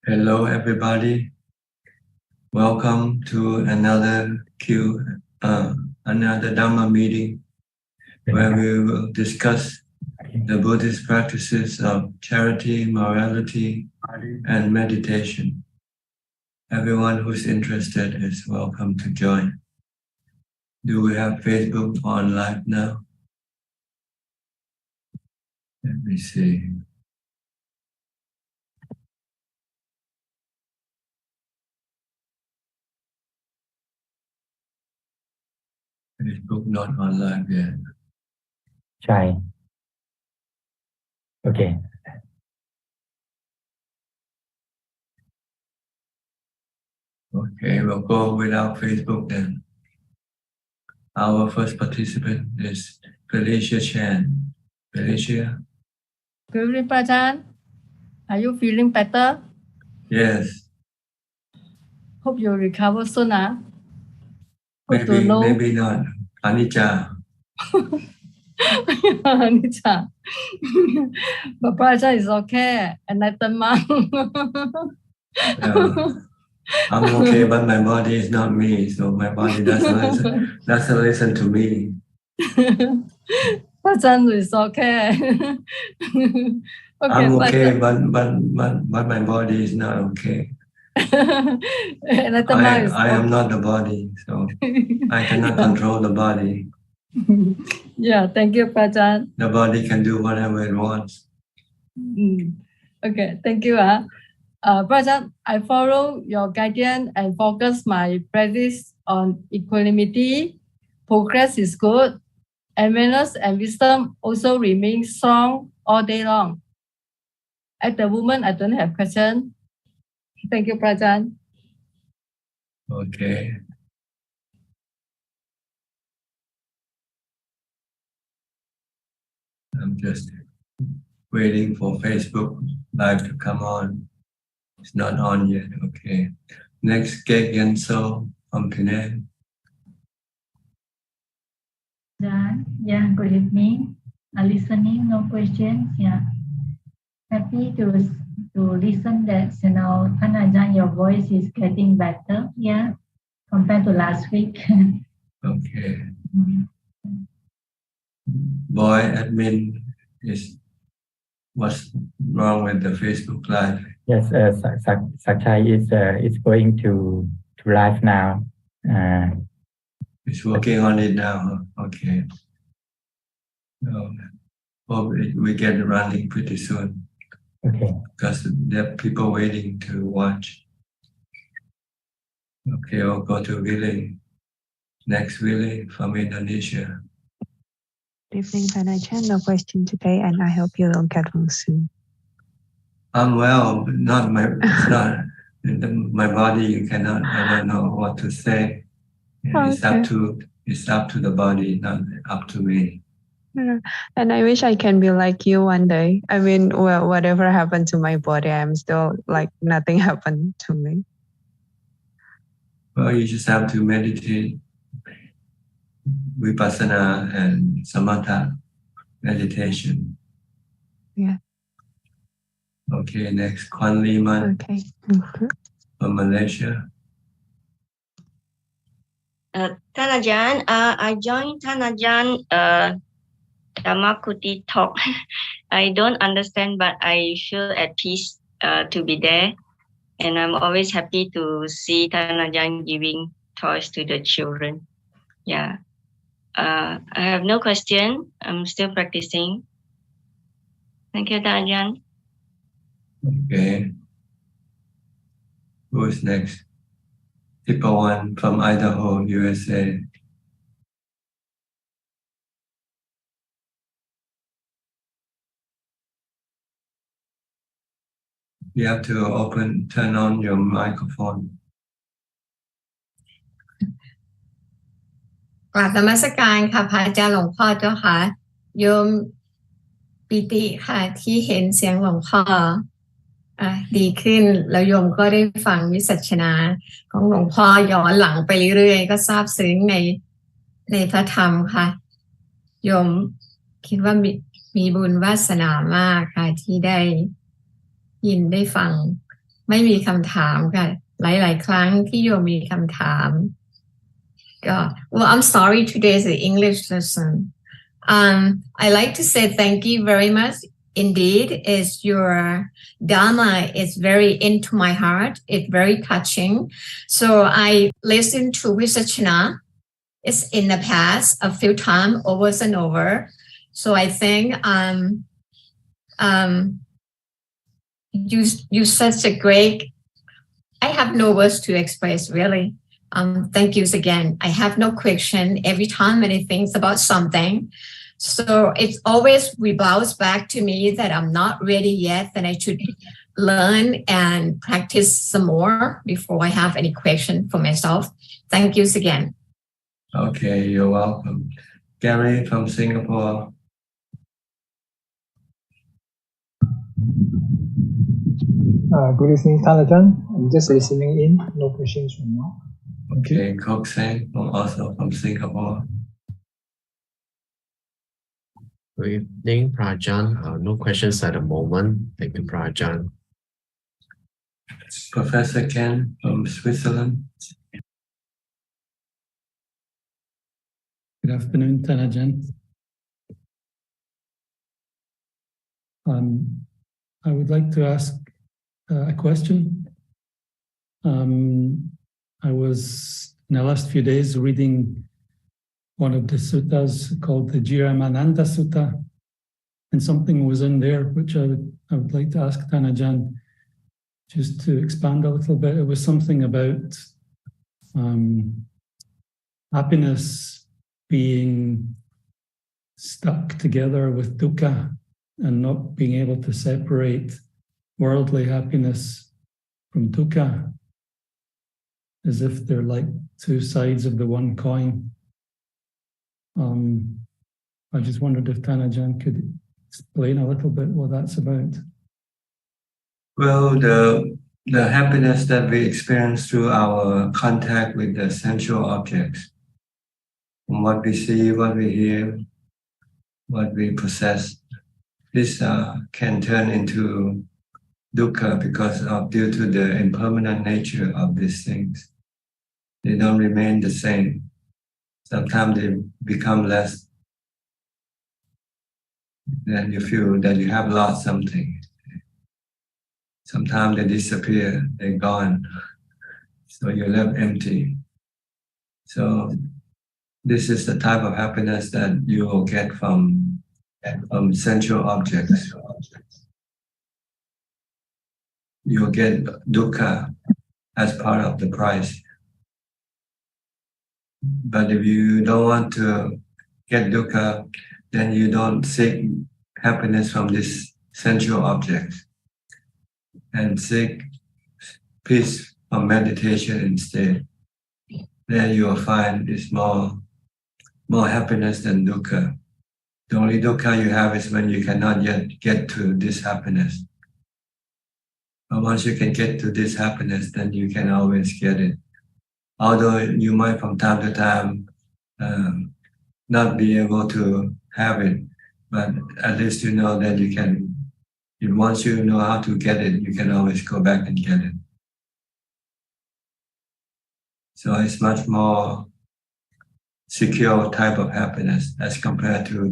Hello, everybody. Welcome to another another Dhamma meeting where we will discuss the Buddhist practices of charity, morality, and meditation. Everyone who's interested is welcome to join. Do we have Facebook on live now? Let me see. Facebook not on live yet. ใช่โอเค Okay, we'll go without Facebook then. Our first participant is Felicia Chan. Felicia? Good evening, Ajaan. Are you feeling better? Yes. Hope you recover soon. Good to know. Maybe not. Anicca. Anicca. But Ajaan is okay. Enlightened monk. I'm okay, but my body is not me, so my body doesn't listen to me. Ajaan is okay. I'm okay, but my body is not okay. I am not the body, so I cannot control the body. Yeah, thank you, Ajaan. The body can do whatever it wants. Okay, thank you. Ajaan, I follow your guidance and focus my practice on equanimity. Progress is good. Awareness and wisdom also remain strong all day long. At the moment, I don't have question. Thank you, Ajaan. Okay. I'm just waiting for Facebook Live to come on. It's not on yet. Okay. Next, Kek Yenso from Penang. Yeah, good evening. Listening, no questions. Yeah. Happy to listen that, Ajaan, your voice is getting better. Yeah. Compared to last week. Okay. Boy, admin what's wrong with the Facebook Live? Yes, Sakchai is going to live now. It's working on it now. Okay. Hope we get running pretty soon. Okay. Because there are people waiting to watch. Okay, we'll go to Willie. Next, Willie from Indonesia. Good evening, Ajaan. No question today, and I hope you don't get one soon. I'm well, but it's not my body. You cannot. I don't know what to say. Okay. It's up to the body, not up to me. And I wish I can be like you one day. I mean, well, whatever happened to my body, I'm still like nothing happened to me. Well, you just have to meditate, vipassana and samatha meditation. Yeah. Okay, next, Kwan Liman. Okay. From Malaysia. Ajaan, I joined Ajaan Dhammatalk. I don't understand, but I feel at peace to be there. And I'm always happy to see Ajaan giving toys to the children. Yeah. I have no question. I'm still practicing. Thank you, Ajaan. Okay. Who is next? Tipawan from Idaho, USA. You have to turn on your microphone. กราบนมัสการค่ะพระอาจารย์หลวงพ่อเจ้าค่ะโยมปิติค่ะที่เห็นเสียงหลวงพ่อดีขึ้นแล้วโยมก็ได้ฟังวิสัชนาของหลวงพ่อย้อนหลังไปเรื่อยๆก็ซาบซึ้งในพระธรรมค่ะโยมคิดว่ามีบุญวาสนามากค่ะที่ได้ยินได้ฟัง ไม่มีคำถามค่ะหลายๆครั้งที่โยมมีคำถามก็ Well, I'm sorry today is the English lesson. I like to say thank you very much. Indeed, is your Dharma is very into my heart. It's very touching. So I listened to Visachana. It's in the past a few times over and over. So I think you such a great. I have no words to express really. Thank you again. I have no question every time when I think about something. So it's always rebounds back to me that I'm not ready yet, and I should learn and practice some more before I have any question for myself. Thank you again. Okay, you're welcome. Gary from Singapore. Good evening, Ajaan. I'm just listening in. No questions from now. Okay, Kok Sang also from Singapore. Good evening, Prajan. No questions at the moment. Thank you, Prajan. Professor Ken from Switzerland. Good afternoon, Tanajan. I would like to ask a question. I was in the last few days reading one of the suttas called the Jiramananda Sutta, and something was in there which I would like to ask Tanajan just to expand a little bit. It was something about happiness being stuck together with dukkha and not being able to separate worldly happiness from dukkha, as if they're like two sides of the one coin. I just wondered if Tanajan could explain a little bit what that's about. Well, the happiness that we experience through our contact with the sensual objects, from what we see, what we hear, what we possess, this can turn into dukkha because of due to the impermanent nature of these things. They don't remain the same. Sometimes they become less. Then you feel that you have lost something. Sometimes they disappear, they're gone. So you're left empty. So this is the type of happiness that you will get from sensual objects. You'll get dukkha as part of the price. But if you don't want to get dukkha, then you don't seek happiness from this sensual objects and seek peace from meditation instead. Then you will find it's more happiness than dukkha. The only dukkha you have is when you cannot yet get to this happiness. But once you can get to this happiness, then you can always get it. Although you might from time to time not be able to have it, but at least you know that you can, if once you know how to get it, you can always go back and get it. So it's much more secure type of happiness as compared to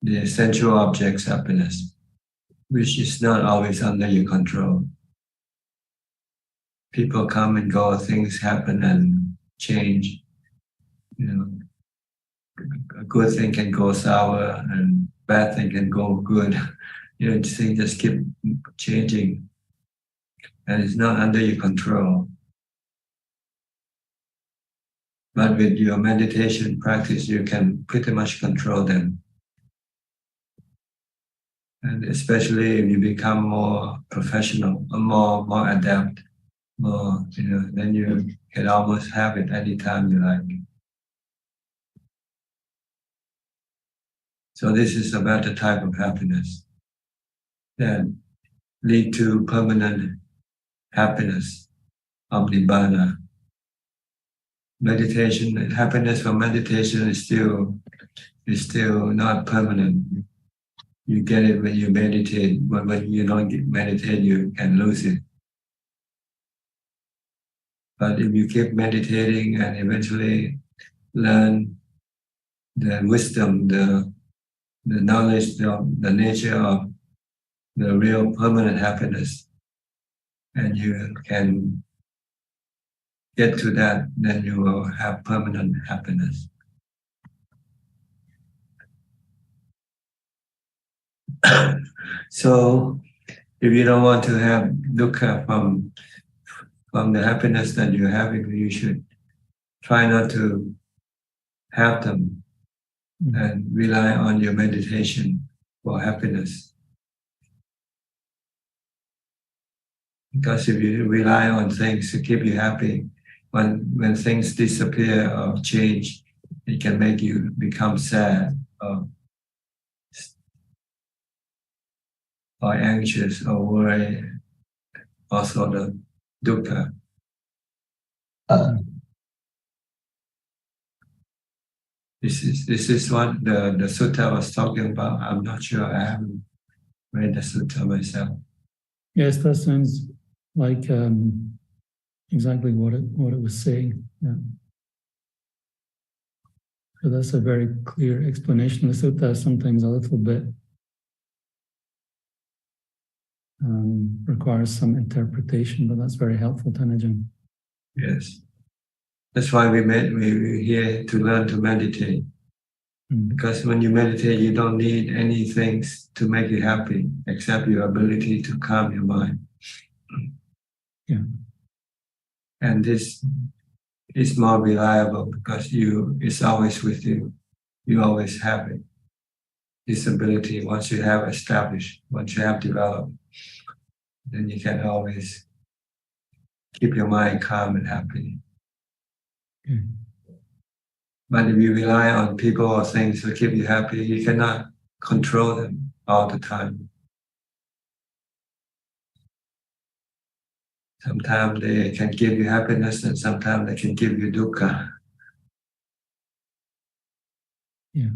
the sensual objects happiness, which is not always under your control. People come and go, things happen and change. You know, a good thing can go sour and bad thing can go good. You know, things just keep changing, and it's not under your control. But with your meditation practice, you can pretty much control them. And especially if you become more professional, or more adept, more, you know, then you can almost have it anytime you like. So this is about the type of happiness that lead to permanent happiness of Nibbana. Meditation, happiness from meditation is still not permanent. You get it when you meditate, but when you don't meditate, you can lose it. But if you keep meditating and eventually learn the wisdom, the knowledge, the nature of the real permanent happiness, and you can get to that, then you will have permanent happiness. So, if you don't want to have dukkha from the happiness that you're having, you should try not to have them and rely on your meditation for happiness. Because if you rely on things to keep you happy, when things disappear or change, it can make you become sad or anxious or worry. Also the dukkha. This is what the sutta was talking about. I'm not sure, I haven't read the sutta myself. Yes, that sounds like exactly what it was saying. Yeah. So that's a very clear explanation. The sutta is sometimes a little bit requires some interpretation, but that's very helpful, Thanajan. Yes. That's why we're here to learn to meditate. Because when you meditate, you don't need any things to make you happy except your ability to calm your mind. Yeah. And this is more reliable because it's always with you. You always have it. This ability, once you have established, once you have developed, then you can always keep your mind calm and happy. Okay. But if you rely on people or things to keep you happy, you cannot control them all the time. Sometimes they can give you happiness and sometimes they can give you dukkha. Yeah.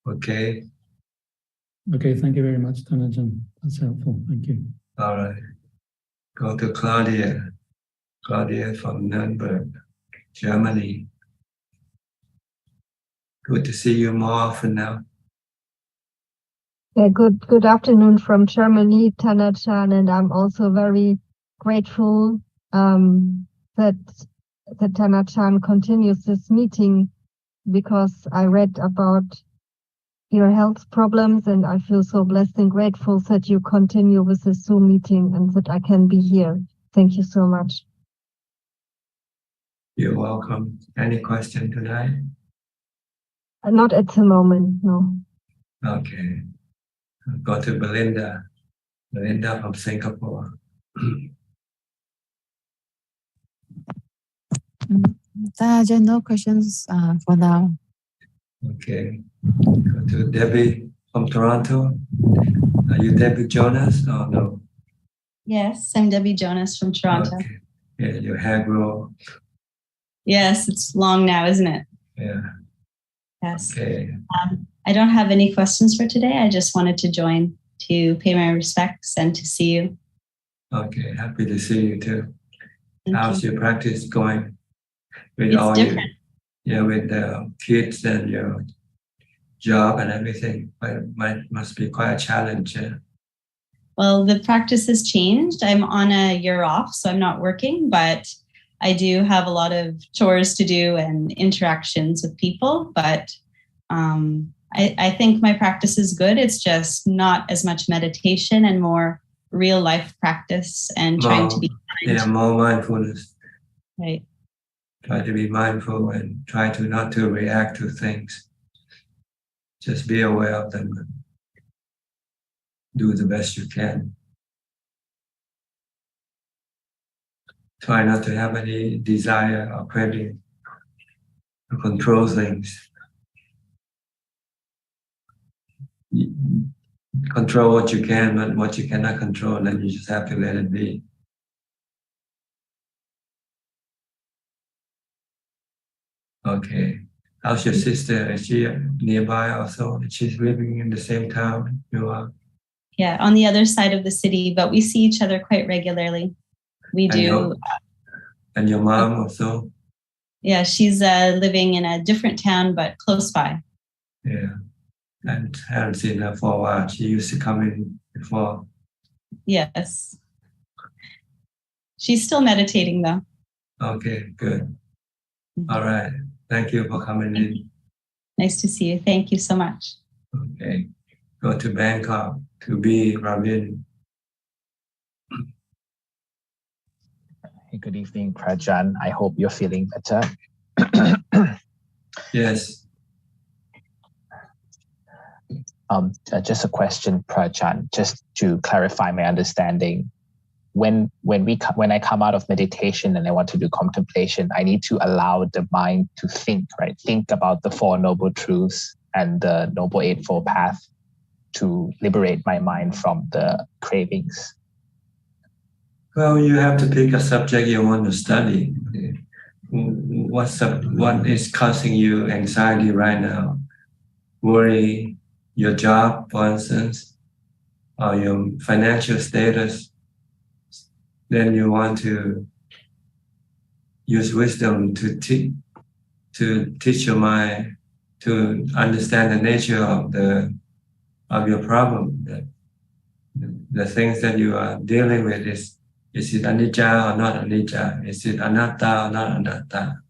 Okay. Okay, thank you very much, Thanajan. That's helpful. Thank you. All right. Go to Claudia. Claudia from Nuremberg, Germany. Good to see you more often now. Yeah, good afternoon from Germany, Thanajan, and I'm also very grateful that Thanajan continues this meeting because I read about your health problems and I feel so blessed and grateful that you continue with this Zoom meeting and that I can be here. Thank you so much. You're welcome. Any question tonight? Not at the moment, no. Okay. I'll go to Belinda. Belinda from Singapore. No questions for now. Okay. Go to Debbie from Toronto. Are you Debbie Jonas or no? Yes, I'm Debbie Jonas from Toronto. Okay. Yeah, your hair grow. Yes, it's long now, isn't it? Yeah. Yes. Okay. I don't have any questions for today. I just wanted to join to pay my respects and to see you. Okay, happy to see you too. Thank How's you. your practice going? With It's all different. with the kids and your job and everything, but must be quite a challenge. Yeah? Well, the practice has changed. I'm on a year off, so I'm not working, but I do have a lot of chores to do and interactions with people. But I think my practice is good. It's just not as much meditation and more real life practice and trying to be kind. Yeah, more mindfulness. Right. Try to be mindful and try to not to react to things. Just be aware of them and do the best you can. Try not to have any desire or craving to control things. Control what you can, but what you cannot control, then you just have to let it be. Okay. How's your sister? Is she nearby also? She's living in the same town you are? on the other side of the city, but we see each other quite regularly. We do. And your mom also? Yeah, she's living in a different town, but close by. Yeah, and I haven't seen her for a while. She used to come in before. Yes. She's still meditating though. Okay, good. All right. Thank you for coming in. Nice to see you. Thank you so much. Okay. Go to Bangkok to be Rabin. Hey, good evening, Prajan. I hope you're feeling better. Yes. Just a question, Prajan, just to clarify my understanding. When I come out of meditation and I want to do contemplation, I need to allow the mind to think, right? Think about the Four Noble Truths and the Noble Eightfold Path to liberate my mind from the cravings. Well, you have to pick a subject you want to study. What is causing you anxiety right now? Worry, your job, for instance, or your financial status. Then you want to use wisdom to teach your mind to understand the nature of your problem. The things that you are dealing with is it anicca or not anicca? Is it anatta or not anatta?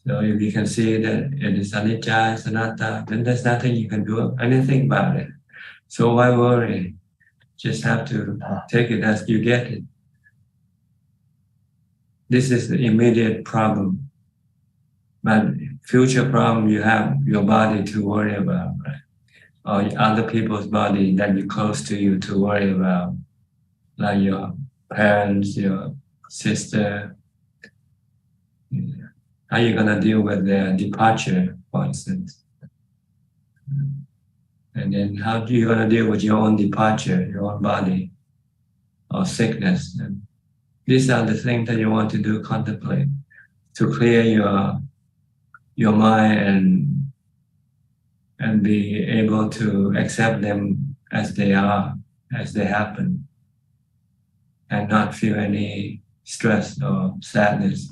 So if you can see that it is anicca, it's anatta, then there's nothing you can do anything about it. So why worry? Just have to take it as you get it. This is the immediate problem. But future problem, you have your body to worry about, right? Or other people's body that you close to you to worry about, like your parents, your sister. How are you gonna deal with their departure, for instance? And then how are you gonna deal with your own departure, your own body, or sickness? And these are the things that you want to do, contemplate, to clear your mind and be able to accept them as they are, as they happen, and not feel any stress or sadness.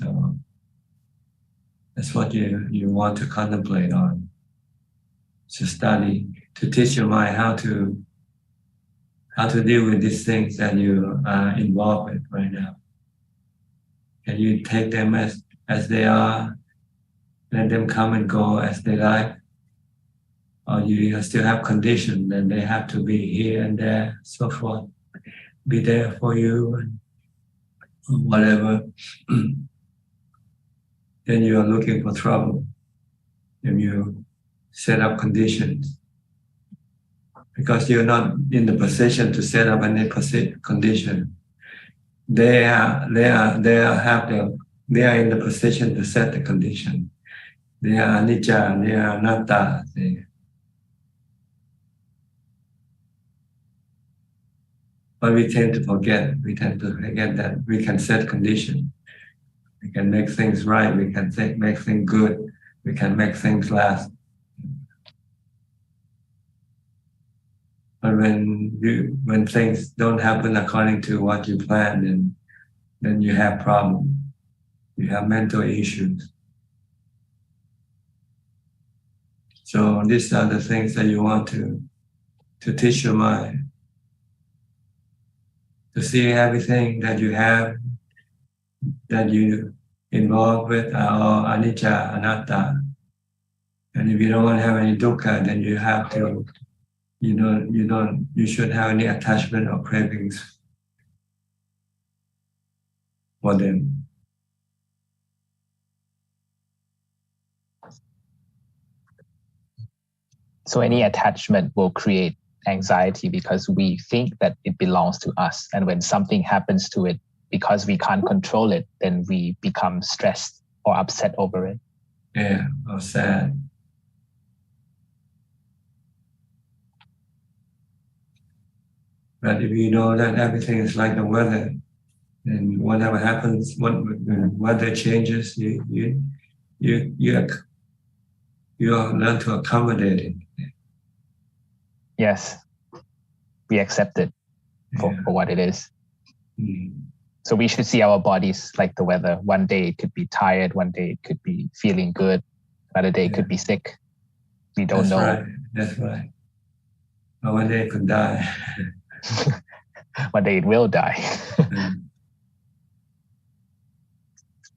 That's what you want to contemplate on. To study, to teach your mind how to deal with these things that you are involved with right now. Can you take them as they are, let them come and go as they like? Or you still have conditions and they have to be here and there, so forth, be there for you, and whatever. Then you are looking for trouble if you set up conditions. Because you're not in the position to set up any condition. They are in the position to set the condition. They are anicca, they are anatta. But we tend to forget that we can set conditions. We can make things right, we can make things good, we can make things last. But when things don't happen according to what you planned, then you have problems. You have mental issues. So these are the things that you want to teach your mind. To see everything that you have, that you involved with, are anicca, anatta. And if you don't want to have any dukkha, then you have to, you shouldn't have any attachment or cravings for them. So any attachment will create anxiety because we think that it belongs to us. And when something happens to it, because we can't control it, then we become stressed or upset over it. Yeah, or sad. But if you know that everything is like the weather, and whatever happens, when weather changes, you learn to accommodate it. Yes. We accept it for what it is. So we should see our bodies like the weather. One day it could be tired, one day it could be feeling good, another day it could be sick. We don't know. That's right. But one day it could die. One day it will die.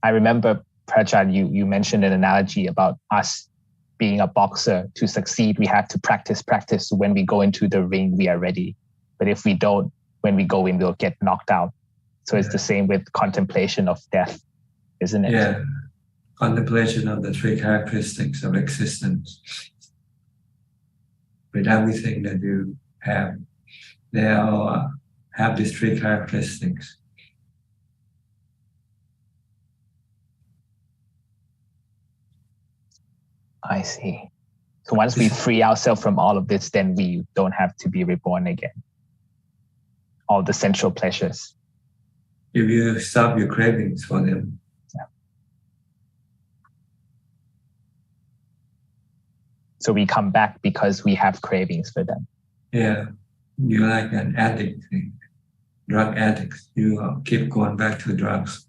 I remember, Prajaan, you mentioned an analogy about us being a boxer. To succeed, we have to practice. So when we go into the ring, we are ready. But if we don't, when we go in, we'll get knocked out. So it's the same with contemplation of death, isn't it? Yeah. Contemplation of the three characteristics of existence. With everything that you have, they all have these three characteristics. I see. So once we free ourselves from all of this, then we don't have to be reborn again. All the sensual pleasures. If you stop your cravings for them. Yeah. So we come back because we have cravings for them. Yeah. You're like an addict, drug addict. You keep going back to drugs.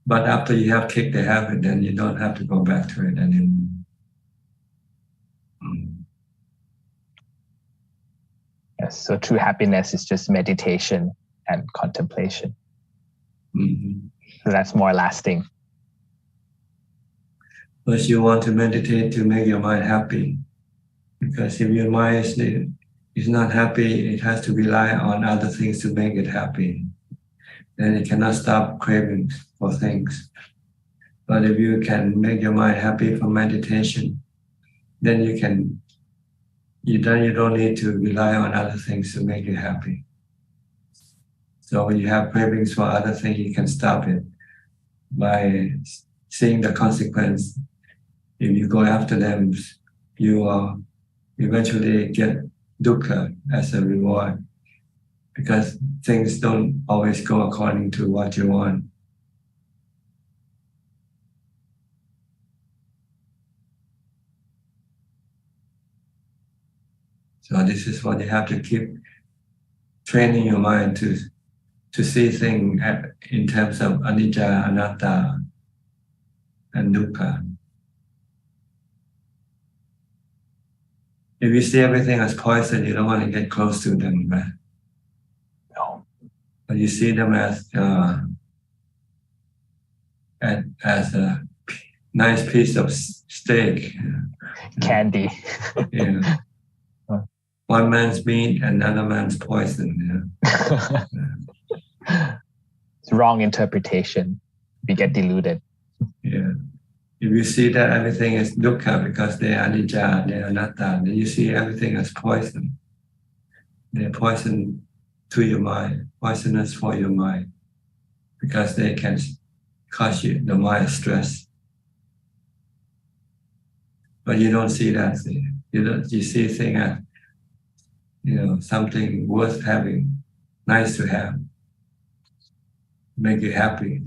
But after you have kicked the habit, then you don't have to go back to it anymore. Yes, so true happiness is just meditation and contemplation. So that's more lasting. But you want to meditate to make your mind happy. Because if your mind is not happy, it has to rely on other things to make it happy. Then it cannot stop cravings for things. But if you can make your mind happy from meditation, then you don't need to rely on other things to make you happy. So when you have cravings for other things, you can stop it by seeing the consequence. If you go after them, you will eventually get dukkha as a reward, because things don't always go according to what you want. So this is what you have to keep training your mind to see things in terms of anicca, anatta, and dukkha. If you see everything as poison, you don't want to get close to them, right? No. But you see them as a nice piece of steak. Candy. Yeah. One man's meat, another man's poison. Yeah. It's wrong interpretation. We get deluded. Yeah. If you see that everything is dukkha because they are anicca, they are anatta, then you see everything as poison. They're poison to your mind, poisonous for your mind, because they can cause the mind stress. But you don't see that. You see things as something worth having, nice to have, make you happy.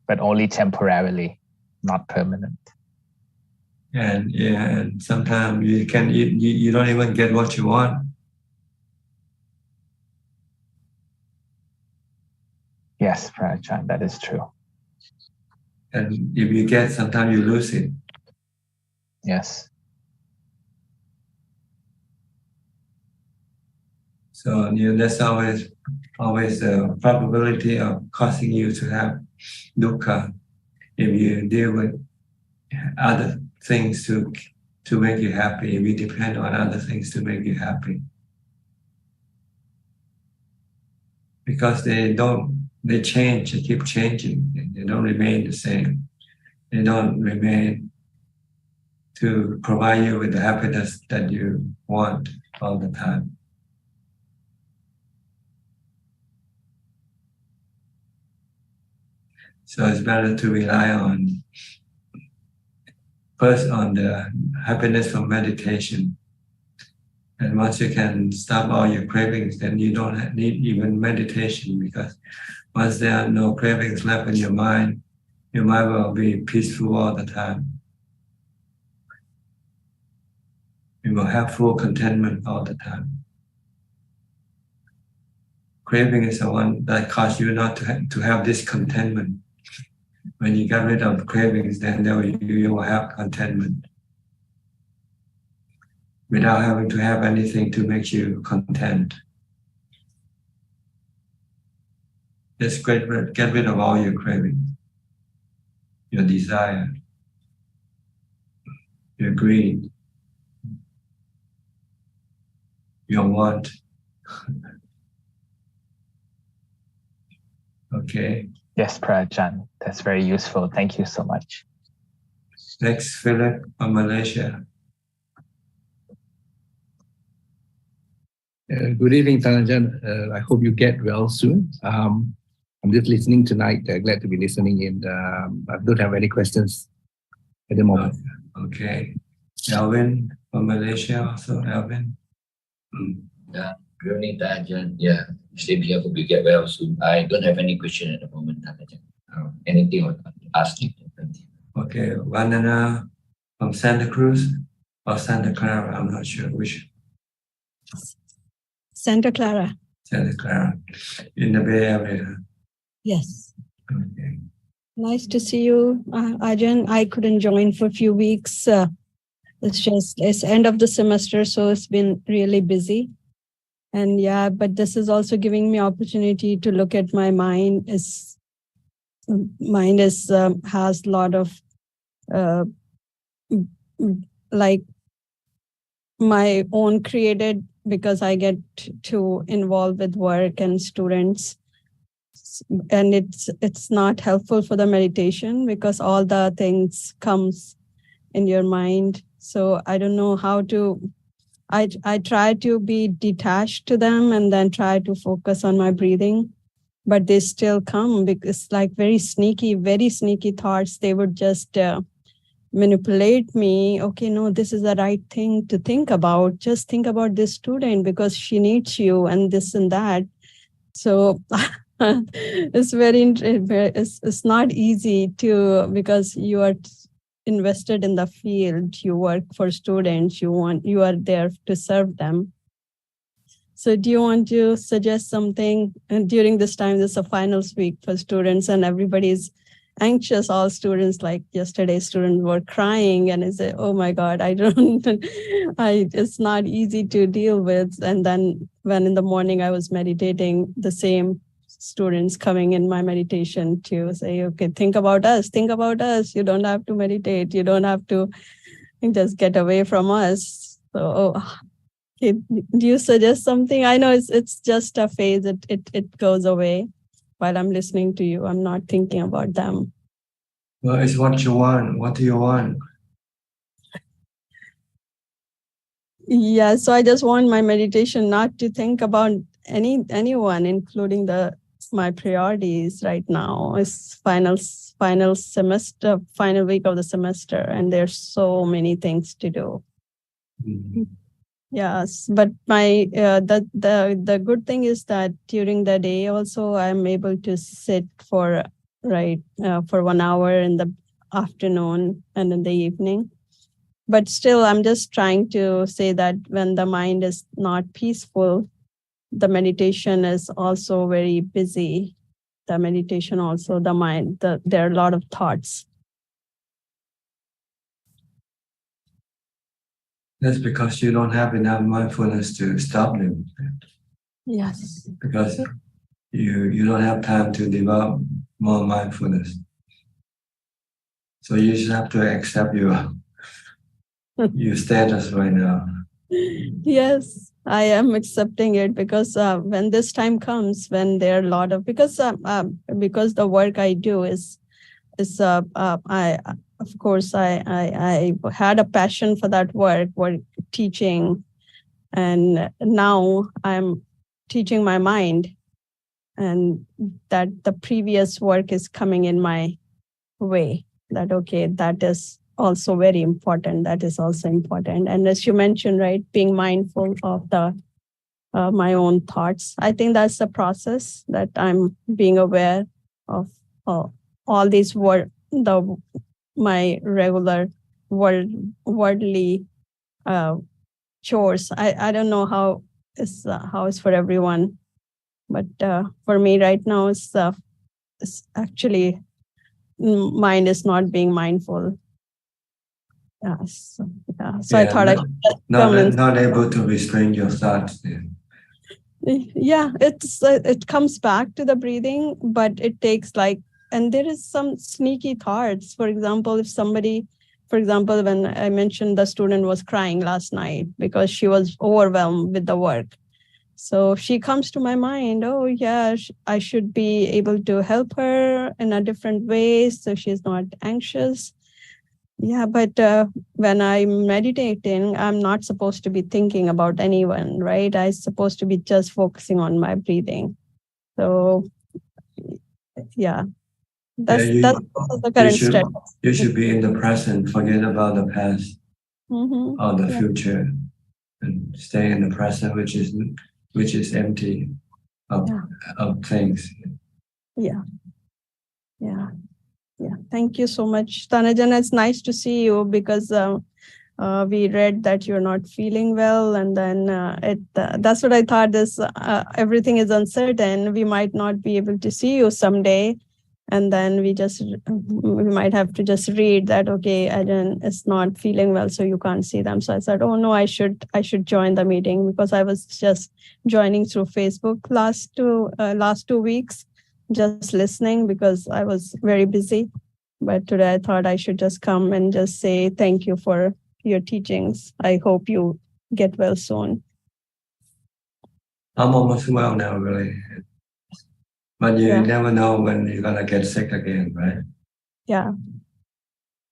But only temporarily, not permanent. And sometimes you don't even get what you want. Yes, Prajaan, that is true. And if you get, sometimes you lose it. Yes. So there's always a probability of causing you to have dukkha if you deal with other things to make you happy, if you depend on other things to make you happy. Because they change, they keep changing, they don't remain the same. They don't remain to provide you with the happiness that you want all the time. So it's better to rely first on the happiness from meditation. And once you can stop all your cravings, then you don't need even meditation, because once there are no cravings left in your mind, Your mind will be peaceful all the time. You will have full contentment all the time. Craving is the one that causes you not to have this contentment. When you get rid of cravings, then you will have contentment. Without having to have anything to make you content. Just get rid of all your cravings, your desire, your greed, your want. Okay. Yes, Prajan. That's very useful. Thank you so much. Next, Philip from Malaysia. Good evening, Thanajan. I hope you get well soon. I'm just listening tonight. Glad to be listening in. I don't have any questions at the moment. Okay. Alvin from Malaysia also. Alvin. Yeah. Good evening, Thanajan. Yeah. Same here. Hope you get well soon. I don't have any question at the moment, Thanajan. Anything I want to ask you. Okay. Vandana from Santa Cruz or Santa Clara. I'm not sure which. Santa Clara. Santa Clara. In the Bay Area. Yes. Okay. Nice to see you, Ajaan. I couldn't join for a few weeks. It's end of the semester, so it's been really busy. And yeah, but this is also giving me opportunity to look at my mind. Has a lot of like my own created, because I get to involve with work and students. And it's not helpful for the meditation because all the things comes in your mind. So I don't know how to, I try to be detached to them and then try to focus on my breathing, but they still come because like very sneaky thoughts. They would just manipulate me. Okay, no, this is the right thing to think about. Just think about this student because she needs you and this and that. So it's it's not easy to, because you are invested in the field, you work for students, you are there to serve them. So do you want to suggest something? And during this time, this is a finals week for students and everybody's anxious. All students, like yesterday, students were crying and I said, oh my God, it's not easy to deal with. And then when in the morning I was meditating, the same students coming in my meditation to say, okay, think about us. You don't have to meditate. You don't have to just get away from us. So okay, do you suggest something? I know it's just a phase. It goes away while I'm listening to you. I'm not thinking about them. Well, it's what you want. What do you want? Yeah, so I just want my meditation not to think about anyone, including my priorities right now. It's final semester, final week of the semester, and there's so many things to do. Mm-hmm. Yes, but my the good thing is that during the day also I'm able to sit for 1 hour in the afternoon and in the evening. But still, I'm just trying to say that when the mind is not peaceful, the meditation is also very busy. The meditation also, the mind, there are a lot of thoughts. That's because you don't have enough mindfulness to stop them. Yes. Because you don't have time to develop more mindfulness. So you just have to accept your status right now. Yes, I am accepting it because when this time comes, when there are a lot of, because the work I do is of course, I had a passion for that work teaching, and now I'm teaching my mind, and that the previous work is coming in my way. That okay, that is also very important. That is also important. And as you mentioned, right, being mindful of my own thoughts. I think that's the process that I'm being aware of all these my regular worldly chores. I don't know how it's for everyone, but for me right now, it's actually mind is not being mindful. So I thought I should not able to restrain your thoughts. Yeah, it comes back to the breathing, but it takes and there is some sneaky thoughts. For example, when I mentioned the student was crying last night because she was overwhelmed with the work. So she comes to my mind, oh yeah, I should be able to help her in a different way so she's not anxious. Yeah, but when I'm meditating, I'm not supposed to be thinking about anyone, right? I'm supposed to be just focusing on my breathing. So, yeah, that's the current state. You should be in the present, forget about the past or the future, and stay in the present, which is empty of things. Yeah. Thank you so much, Tanajan. It's nice to see you because we read that you're not feeling well, and then that's what I thought. Everything is uncertain. We might not be able to see you someday, and then we might have to just read that. Okay, Ajaan is not feeling well, so you can't see them. So I said, oh no, I should join the meeting because I was just joining through Facebook last 2 weeks. Just listening because I was very busy. But today I thought I should just come and just say thank you for your teachings. I hope you get well soon. I'm almost well now, really. But you never know when you're going to get sick again, right? Yeah.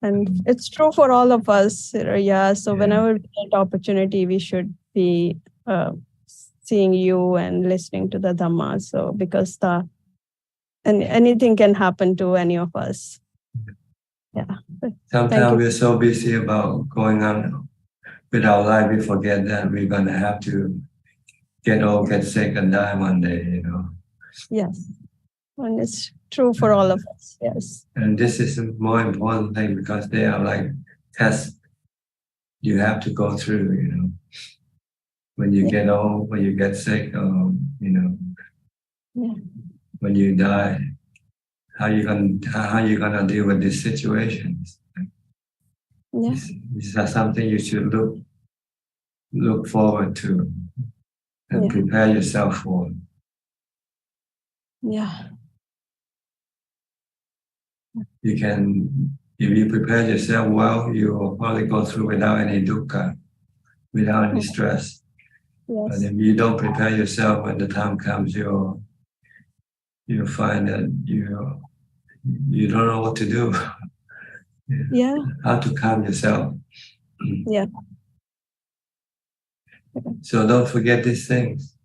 And it's true for all of us. Yeah. So whenever we get opportunity, we should be seeing you and listening to the Dhamma. So because and anything can happen to any of us. Yeah. Sometimes we're so busy about going on with our life, we forget that we're going to have to get sick and die one day, Yes. And it's true for all of us. Yes. And this is a more important thing because they are like tests you have to go through, when you get old, when you get sick, or, when you die, how you gonna deal with these situations? These are something you should look forward to and prepare yourself for. Yeah. You can, if you prepare yourself well, you will probably go through without any dukkha, without any stress. Yes. But if you don't prepare yourself, when the time comes, you'll find that you don't know what to do. How to calm yourself. Yeah. So don't forget these things.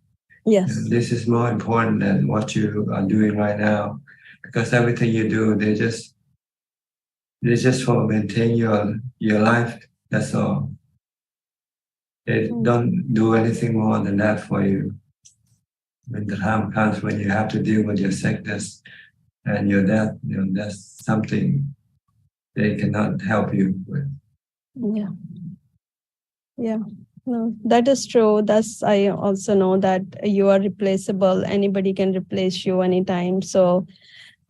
Yes. And this is more important than what you are doing right now, because everything you do, they're just for maintain your life. That's all. They don't do anything more than that for you. When the time comes when you have to deal with your sickness and your death, that's something they cannot help you with. Yeah. Yeah. No, that is true. I also know that you are replaceable. Anybody can replace you anytime. So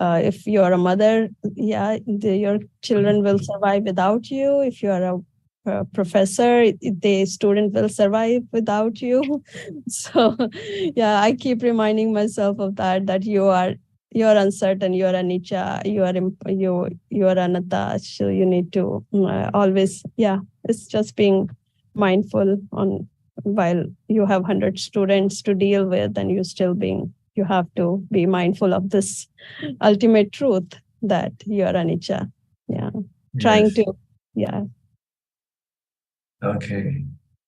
if you're a mother, your children will survive without you. If you're a professor, the student will survive without you. So I keep reminding myself of that you're uncertain, you're anicca, you are anatta. So you need to always, it's just being mindful on while you have 100 students to deal with, and you have to be mindful of this ultimate truth that you are anicca. Trying to. Okay.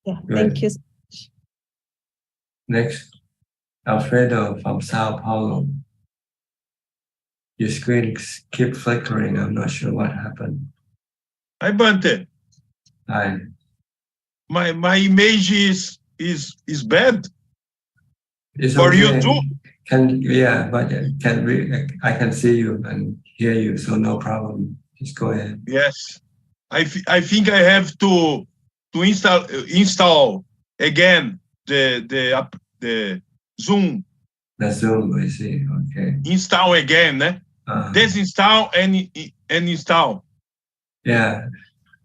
Good. Thank you so much. Next, Alfredo from Sao Paulo. Your screen keep flickering. I'm not sure what happened. Hi, Bante. Hi. My image is bad. It's for okay. you too. But I can see you and hear you, so no problem. Just go ahead. Yes. I think I have to install again the Zoom. The Zoom, I see. Okay. Install again, né? Desinstall and install. Yeah.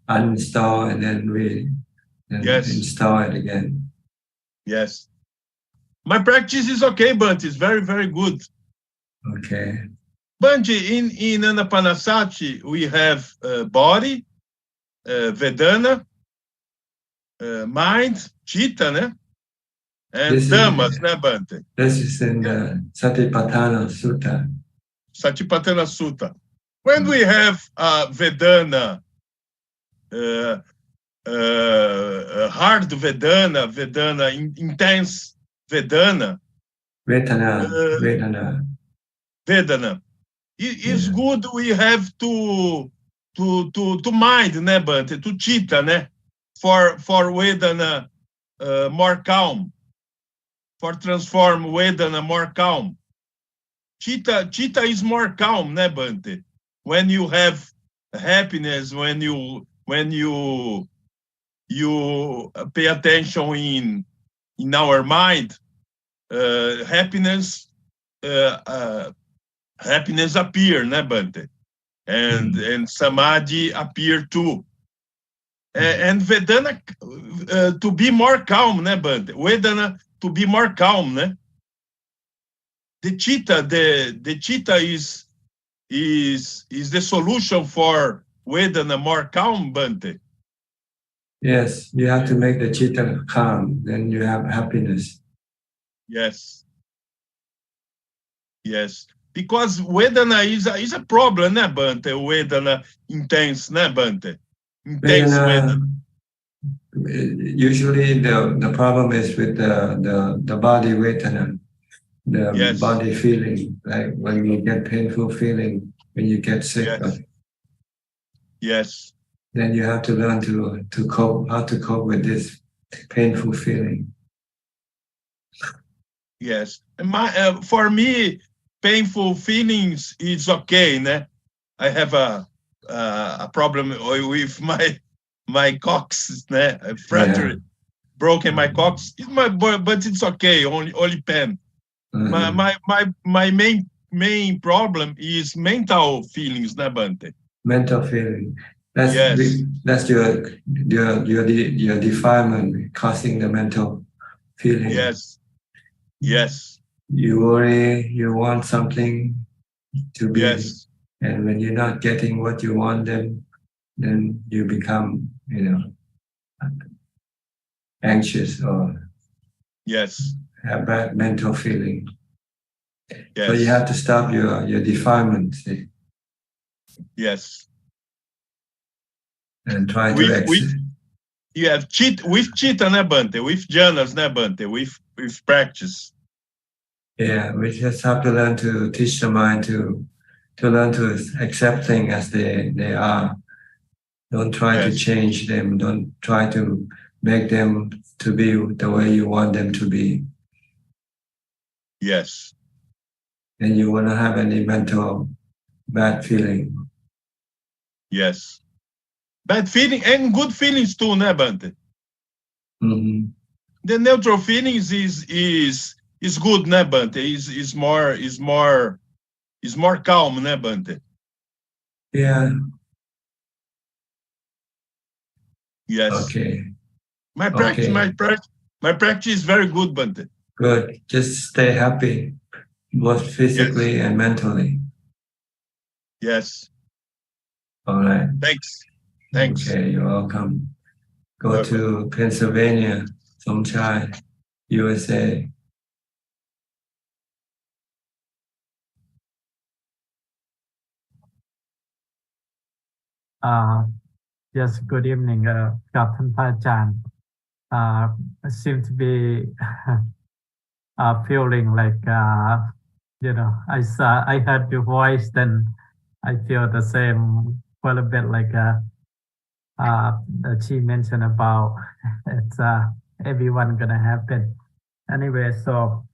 Uninstall and then install it again. Yes. My practice is okay, but it's very, very good. Okay. Bante, in Anapanasati, we have body, Vedana, mind, Chitta, né? And Dhammas, né, Bante? This is in the Satipatthana Sutta. Satipatthana Sutta. When we have Vedana, hard Vedana, intense Vedana. Vedana. It's good we have to mind, né, Bante? To Chitta, né? For Vedana more calm. For transform Vedana more calm. Chitta is more calm, né, Bante? When you have happiness, when you pay attention in our mind, happiness appear, né, Bante? And samadhi appear too. And Vedana to be more calm, né, Bante? Vedana to be more calm, né? The Chitta is the solution for Vedana more calm, Bante. Yes, you have to make the Chitta calm, then you have happiness. Yes. Yes. Because Vedana is a problem, né, Bante? Vedana intense, né, Bante? Intense Vedana. Usually the problem is with the body Vedana, the body feeling, like when you get painful feeling, when you get sick. Yes. Then you have to learn to cope, how to cope with this painful feeling. Yes. For me, painful feelings is okay, né? I have a problem with my cocks, né? Fractured, broken my cocks. But it's okay. Only pain. My main problem is mental feelings, né, Bante? Mental feeling. That's your defilement causing the mental feeling. Yes. You worry, you want something to be, and when you're not getting what you want, then you become, anxious or have bad mental feeling. So you have to stop your defilement. See? Yes. And try to exit. You have with Chitta, né, Bante? With jhanas, né, Bante? With practice. Yeah, we just have to learn to teach the mind to learn to accept things as they are. Don't try to change them. Don't try to make them to be the way you want them to be. Yes. And you won't have any mental bad feeling. Yes. Bad feeling and good feelings too, né, Bante? Mm-hmm. The neutral feelings is good, né, Bante? Is more calm, né, Bante? Yeah. Yes. Okay. My practice is very good, Bante. Good. Just stay happy, both physically and mentally. Yes. All right. Thanks. Okay, you're welcome. Go to Pennsylvania, Somchai, USA. Yes, good evening, Captain Ajaan. I seem to be feeling like, I heard your voice, then I feel the same, quite a bit like that she mentioned about it's everyone gonna happen. Anyway, so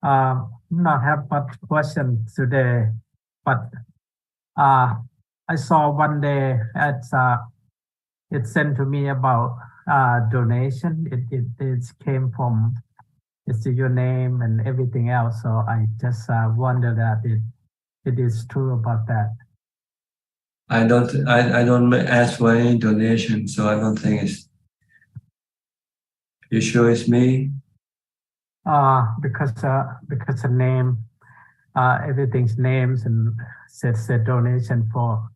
not have much question today, but I saw one day it sent to me about donation. It came from it's your name and everything else. So I just wonder that it is true about that. I don't ask for any donation, so I don't think it's. You sure it's me? Because the name, everything's names and says a donation for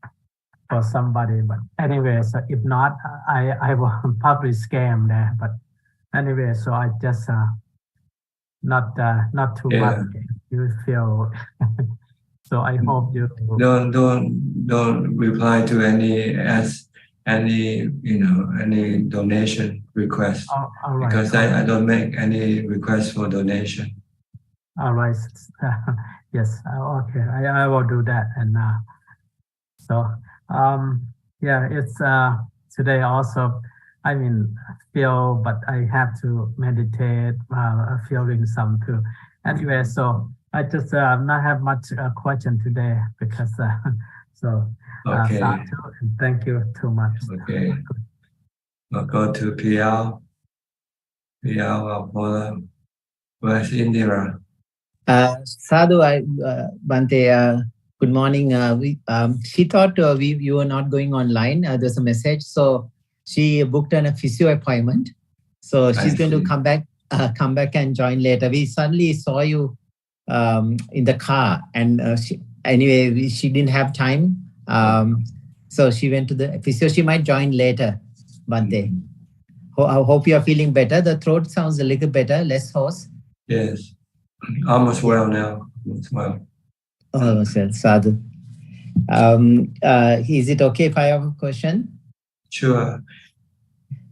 somebody. But anyway, so if not, I will probably scam there. But anyway, so I just not too Yeah. much. You feel. So I hope you don't reply to any any donation request, all right, because all right. I don't make any request for donation. All right. Yes. Okay. I will do that. And so yeah, it's today also. I mean, but I have to meditate. Feeling some too. Anyway, so I just not have much question today because so. Okay. Thank you too much. Okay. We'll go to PL. PL, where's Indira? Sadhu, Bante, good morning. She thought you were not going online. There's a message. So she booked a physio appointment. So she's going to come back and join later. We suddenly saw you in the car, and she didn't have time. So she went to the physio. She might join later, Bante. I hope you are feeling better. The throat sounds a little better, less hoarse. Yes. Almost well now. Almost well. Oh, Sadhu. Is it okay if I have a question? Sure.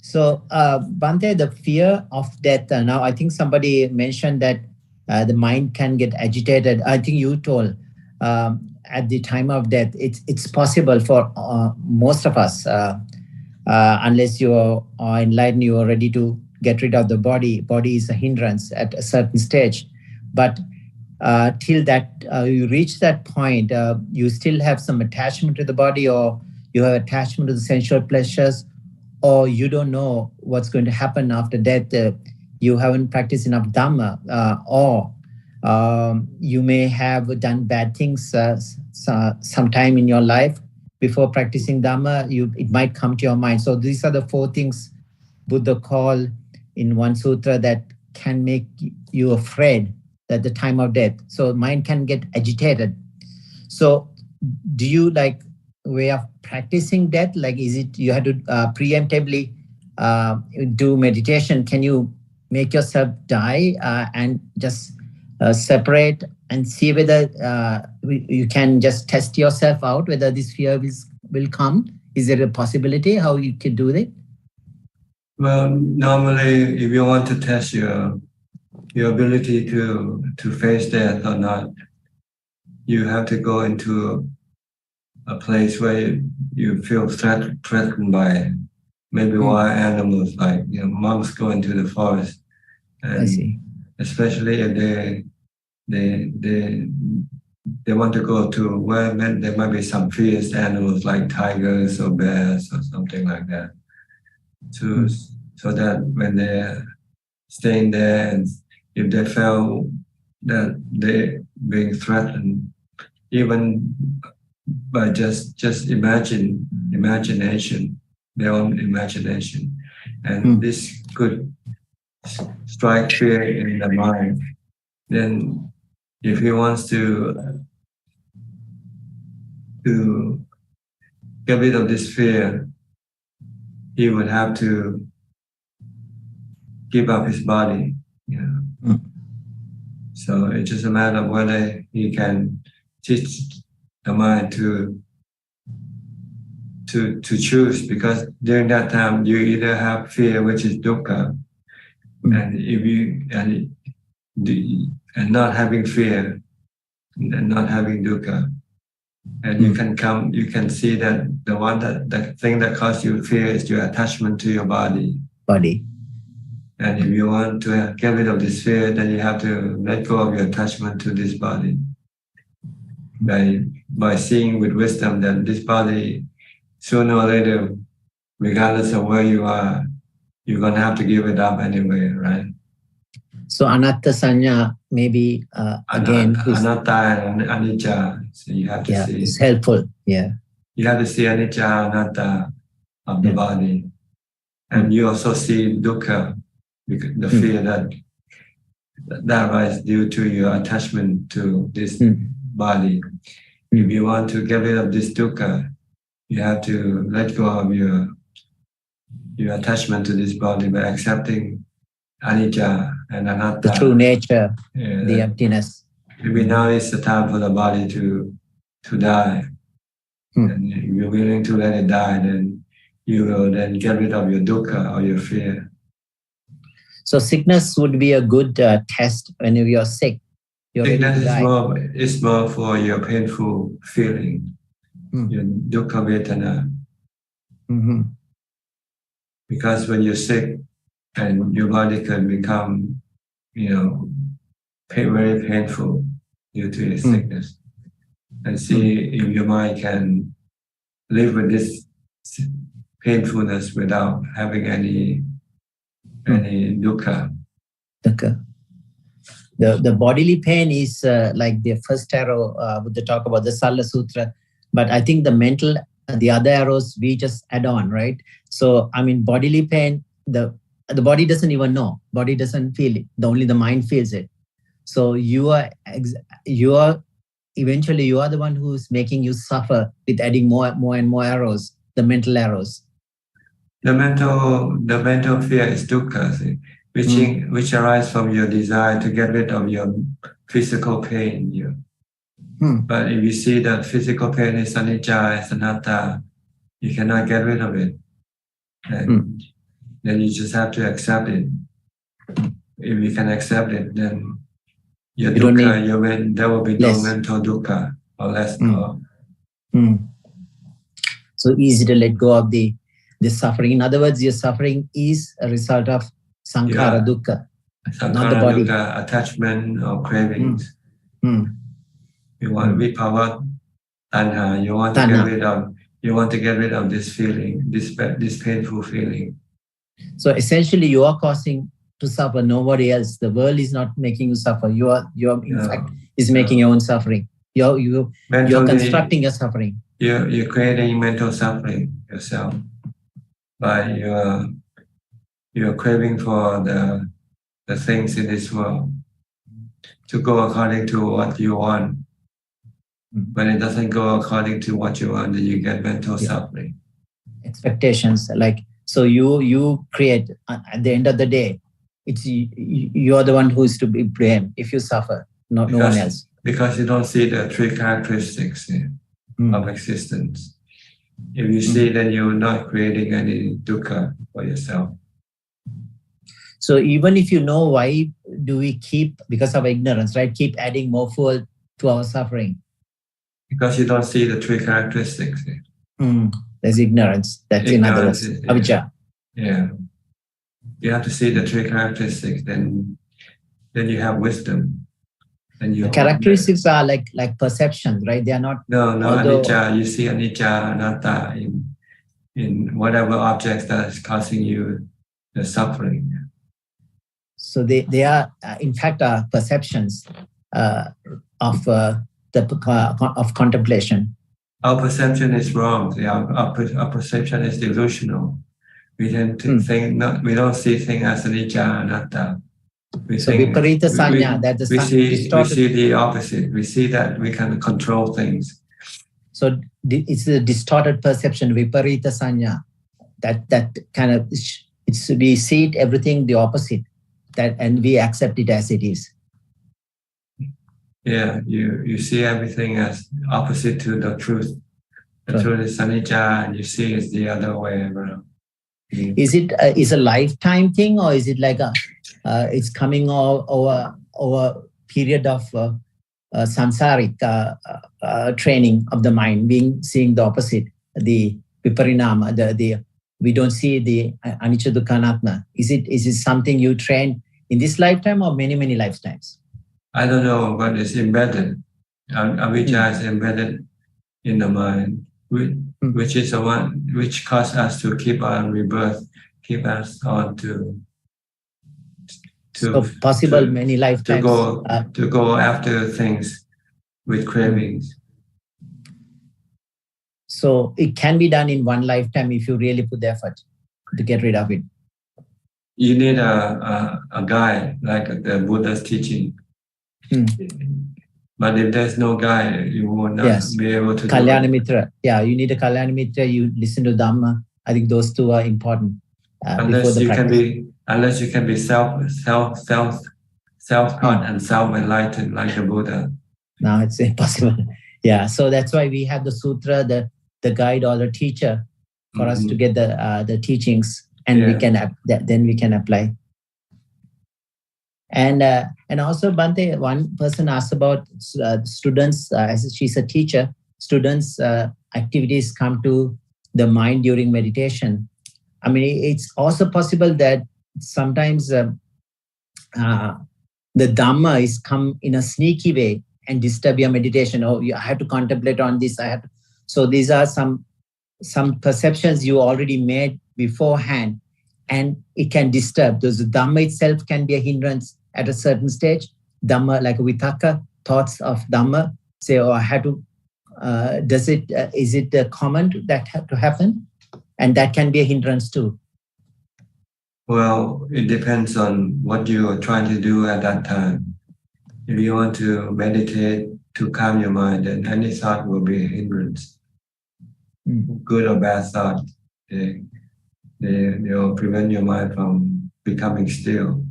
So, Bante, the fear of death. Now, I think somebody mentioned that the mind can get agitated. I think you told at the time of death, it's possible for most of us, unless you are enlightened, you are ready to get rid of the body. Body is a hindrance at a certain stage. But till that you reach that point, you still have some attachment to the body, or you have attachment to the sensual pleasures, or you don't know what's going to happen after death. You haven't practiced enough Dhamma, or you may have done bad things sometime in your life. Before practicing Dhamma, it might come to your mind. So these are the 4 things Buddha called in one sutra that can make you afraid at the time of death. So mind can get agitated. So do you way of practicing death? Is it you have to preemptively do meditation? Can you make yourself die and just separate and see whether you can just test yourself out, whether this fear will come? Is there a possibility how you could do that? Well, normally, if you want to test your ability to face death or not, you have to go into a place where you feel threatened by maybe wild animals, like monks go into the forest, and I see. Especially if they want to go to where there might be some fierce animals like tigers or bears or something like that. So that when they're staying there, and if they feel that they're being threatened, even by just imagination, their own imagination, and this could strike fear in the mind. Then, if he wants to get rid of this fear, he would have to give up his body. So it's just a matter of whether he can teach the mind to choose, because during that time you either have fear, which is dukkha, and if you and not having fear and not having dukkha, and you can see that the thing that causes you fear is your attachment to your body. And if you want to get rid of this fear, then you have to let go of your attachment to this body by by seeing with wisdom that this body, sooner or later, regardless of where you are, you're going to have to give it up anyway, right? So anatta sanya maybe again anatta and anicca. So you have to see. It's helpful. Yeah. You have to see anicca, anatta of the body, and you also see dukkha, the fear that arises due to your attachment to this body. If you want to get rid of this dukkha, you have to let go of your attachment to this body by accepting anicca and anatta. The true nature, the emptiness. Maybe now is the time for the body to die. And if you're willing to let it die, then you will then get rid of your dukkha or your fear. So sickness would be a good test when you are sick. Sickness is more for your painful feeling, your dukkha vedana. Because when you're sick, and your body can become, very painful due to your sickness. And see if your mind can live with this painfulness without having any dukkha. The bodily pain is like the first arrow with the talk about the Salla Sutra, but I think the other arrows we just add on, right? So I mean, bodily pain, the body doesn't even know. Body doesn't feel it. Only the mind feels it. So you are eventually you are the one who's making you suffer with adding more and more arrows, the mental arrows. The mental fear is dukkha, which arises from your desire to get rid of your physical pain. But if you see that physical pain is anicca, is anatta, you cannot get rid of it. And then you just have to accept it. If you can accept it, then your dukkha, there will be no mental dukkha or less. So easy to let go of the suffering. In other words, your suffering is a result of sankhara dukkha, not the body. Dukkha, attachment or cravings. You want vibhava tanha. You want to get rid of this feeling, this painful feeling. So essentially, you are causing to suffer. Nobody else. The world is not making you suffer. You are in fact is making your own suffering. You're constructing your suffering. You're creating mental suffering yourself by your craving for the things in this world to go according to what you want. When it doesn't go according to what you want, then you get mental suffering. Expectations, so you create. At the end of the day, it's you're the one who is to be blamed if you suffer, no one else. Because you don't see the three characteristics of existence. If you see, then you're not creating any dukkha for yourself. So even if you know, why do we keep, because of ignorance, right? Keep adding more fuel to our suffering. Because you don't see the three characteristics. There's ignorance. That's in other words, avijja. Yeah. You have to see the three characteristics, then you have wisdom. The characteristics are like perceptions, right? They are not. No, anicca. You see anicca, anatta in whatever objects that is causing you the suffering. So they are, in fact, perceptions of contemplation. Our perception is wrong. Our perception is delusional. We tend to think we don't see things as anicca, anatta. We see the opposite. We see that we can control things. So it's a distorted perception, viparita sanya. That kind of, we see everything the opposite, and we accept it as it is. Yeah, you see everything as opposite to the truth. The truth is anicca, and you see it's the other way around. Is it is a lifetime thing, or is it like it's coming over period of samsaric training of the mind, seeing the opposite, the viparinama, we don't see the anicca dukkha anatta. Is it something you train in this lifetime or many lifetimes? I don't know, but it's embedded. Avijja is embedded in the mind, which is the one which causes us to keep on rebirth, keep us on to so possible many lifetimes to go after things with cravings. So it can be done in one lifetime if you really put the effort to get rid of it. You need a guide, like the Buddha's teaching. But if there's no guide, you will not be able to Kalyana do it. Mitra. Yeah, you need a Kalyana Mitra, you listen to Dhamma. I think those two are important before the practice. Unless you can be self-taught and self-enlightened like the Buddha. No, it's impossible. Yeah, so that's why we have the sutra, the guide or the teacher for us to get the teachings, and we can then we can apply. And also, Bhante, one person asked about students. As she's a teacher, students' activities come to the mind during meditation. I mean, it's also possible that sometimes the Dhamma is come in a sneaky way and disturb your meditation. Oh, I have to contemplate on this. So these are some perceptions you already made beforehand, and it can disturb. The Dhamma itself can be a hindrance at a certain stage. Dhamma, like vitaka, thoughts of Dhamma, say, oh, I have to, is it common that have to happen? And that can be a hindrance too. Well, it depends on what you are trying to do at that time. If you want to meditate to calm your mind, then any thought will be a hindrance. Good or bad thought, they'll prevent your mind from becoming still.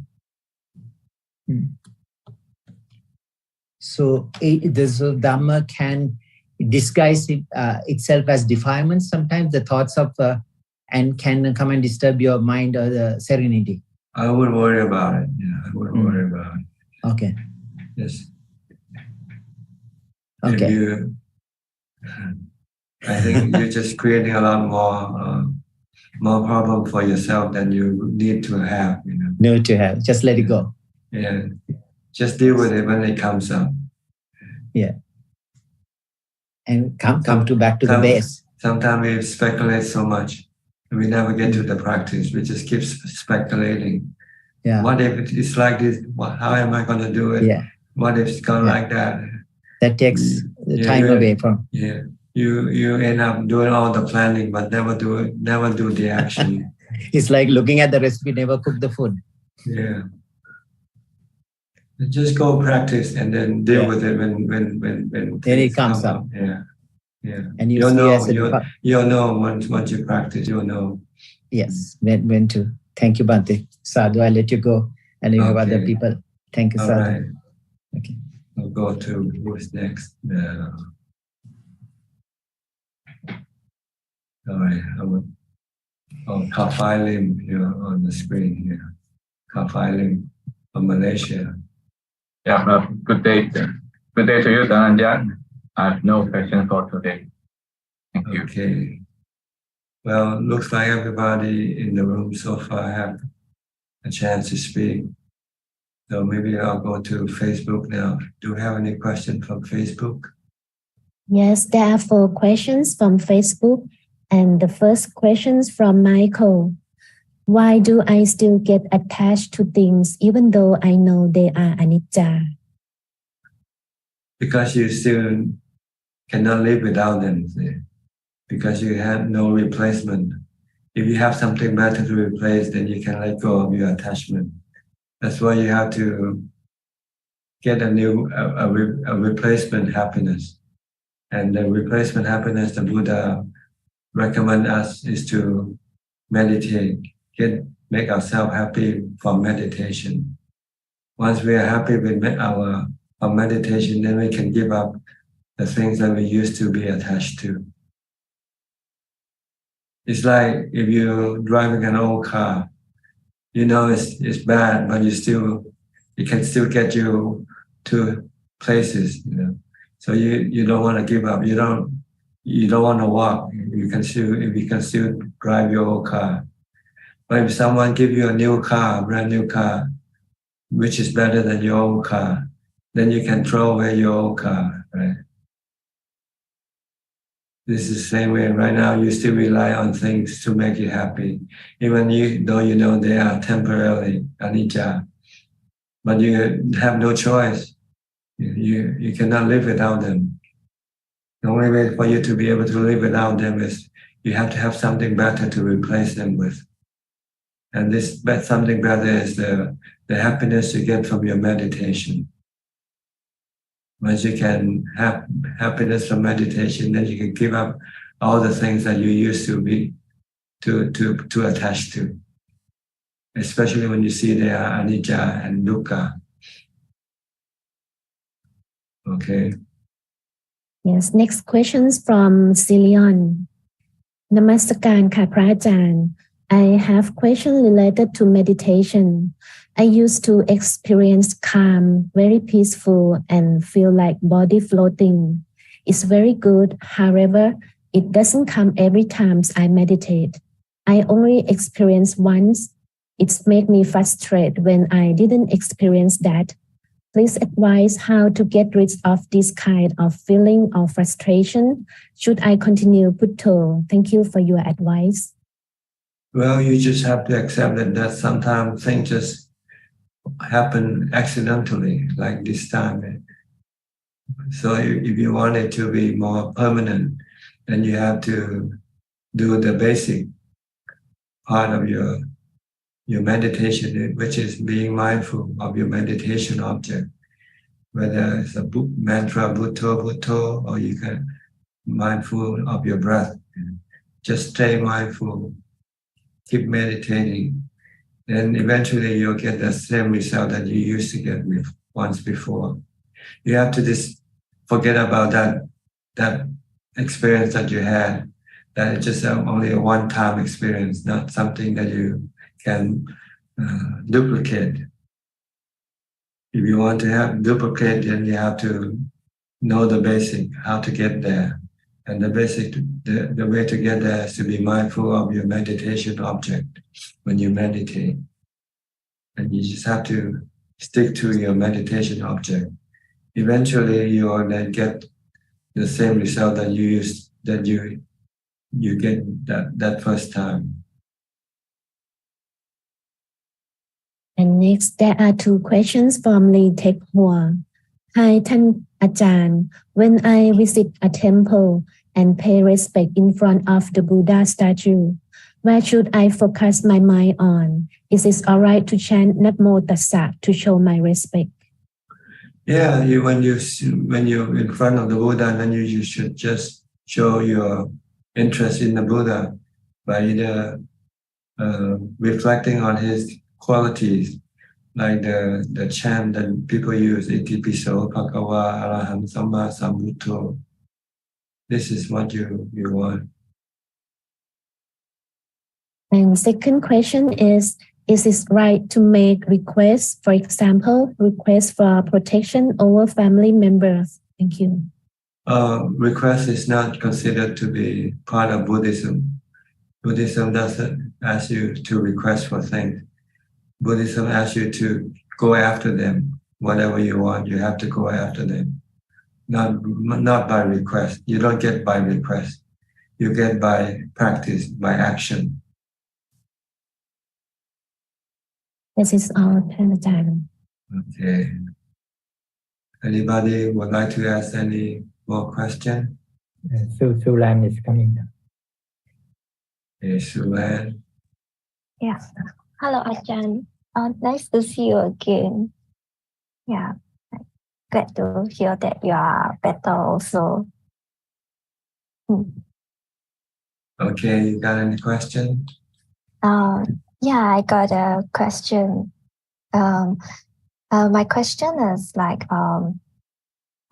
So this Dhamma can disguise itself as defilement sometimes, the thoughts of, and can come and disturb your mind or the serenity. I wouldn't worry about it. Yeah, I wouldn't worry about it. Okay. Yes. Okay. I think you're just creating a lot more problem for yourself than you need to have. Need to have. Just let it go. Yeah. Just deal with it when it comes up. Yeah. And come back to the base. Sometimes we speculate so much. We never get to the practice. We just keep speculating. Yeah. What if it's like this? How am I going to do it? Yeah. What if it's gone like that? That takes the time away from. Yeah. You end up doing all the planning, but never do the action. It's like looking at the recipe, never cook the food. Yeah. Just go practice and then deal with it when it comes up. Yeah. Yeah. And you'll know once you practice, you'll know. Yes, when to. Thank you, Bhante. Sadhu, I'll let you go. And you have other people. Thank you, All Sadhu. right. Okay. We'll go to who's next. All right. Kafai Lim here on the screen here. Kafai Lim from Malaysia. Yeah, good day. Good day to you, Ajaan. I have no question for today. Thank you. Okay. Well, looks like everybody in the room so far have a chance to speak. So maybe I'll go to Facebook now. Do you have any questions from Facebook? Yes, there are 4 questions from Facebook. And the first question is from Michael. Why do I still get attached to things even though I know they are anicca? Because you still cannot live without them. Because you have no replacement. If you have something better to replace, then you can let go of your attachment. That's why you have to get a replacement happiness. And the replacement happiness the Buddha recommend us is to meditate, make ourselves happy from meditation. Once we are happy with our meditation, then we can give up the things that we used to be attached to. It's like if you're driving an old car, you know it's bad, but it can still get you to places, So you don't want to give up. You don't want to walk. You can still drive your old car. But if someone give you a new car, a brand new car, which is better than your old car, then you can throw away your old car, right? This is the same way. Right now, you still rely on things to make you happy, even though you know they are temporarily anicca. But you have no choice. You cannot live without them. The only way for you to be able to live without them is you have to have something better to replace them with. And this something better is the happiness you get from your meditation. Once you can have happiness from meditation, then you can give up all the things that you used to be to attach to. Especially when you see they are anicca and dukkha. Okay. Yes, next questions from Cilion. Namaskaran ka Phra Ajaan. I have question related to meditation. I used to experience calm, very peaceful, and feel like body floating. It's very good. However, it doesn't come every time I meditate. I only experience once. It's made me frustrated when I didn't experience that. Please advise how to get rid of this kind of feeling of frustration. Should I continue Butto? Thank you for your advice. Well, you just have to accept that sometimes things just happen accidentally, like this time. So if you want it to be more permanent, then you have to do the basic part of your meditation, which is being mindful of your meditation object, whether it's a mantra, Bhutto, Bhutto, or you can mindful of your breath. Just stay mindful, keep meditating, then eventually you'll get the same result that you used to get with once before. You have to just forget about that experience that you had, that it's just only a one-time experience, not something that you can duplicate. If you want to have duplicate, then you have to know the basic, how to get there. And the way to get there is to be mindful of your meditation object when you meditate. And you just have to stick to your meditation object. Eventually, you will then get the same result that you get that first time. And next, there are two questions from Lee Tek Hua. Hi, Tan Ajaan. When I visit a temple and pay respect in front of the Buddha statue, where should I focus my mind on? Is it all right to chant Namo Tassa to show my respect? Yeah, when you're in front of the Buddha, then you should just show your interest in the Buddha by either reflecting on his qualities, like the chant that people use, Iti Piso Bhagava Araham Samma Sambuddho. This is what you want. And second question is it right to make requests, for example, requests for protection over family members? Thank you. Request is not considered to be part of Buddhism. Buddhism doesn't ask you to request for things. Buddhism asks you to go after them. Whatever you want, you have to go after them. Not by request. You don't get by request. You get by practice, by action. This is all, Ajaan. Okay. Anybody would like to ask any more questions? Sulan is coming. Okay, Sulan. Yeah. Hello, Ajaan. Nice to see you again. Yeah. Glad to hear that you are better also. Okay, you got any question? Yeah, I got a question. My question is like, I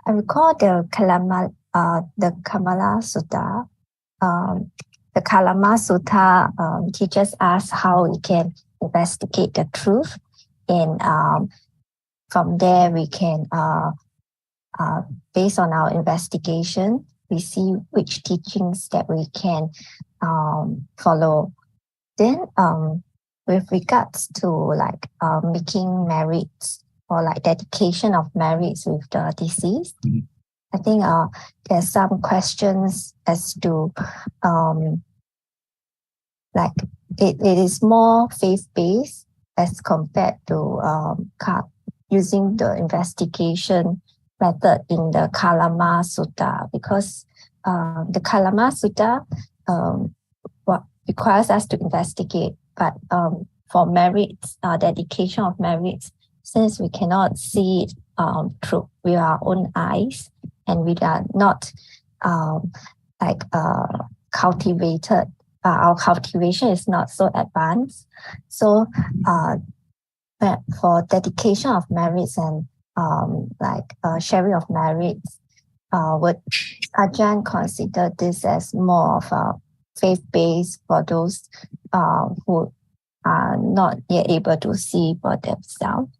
recall the Kamala Sutta. The Kalama Sutta teaches us how we can investigate the truth, and from there we can, based on our investigation, we see which teachings that we can follow. Then, with regards to like making merits or like dedication of merits with the deceased, I think there's some questions as to like it is more faith-based as compared to using the investigation method in the Kalama Sutta, because the Kalama Sutta requires us to investigate, but for merits, dedication of merits, since we cannot see it through with our own eyes, and we are not cultivated, our cultivation is not so advanced. So for dedication of merits and sharing of merits, would Ajahn consider this as more of a faith-based for those who are not yet able to see for themselves?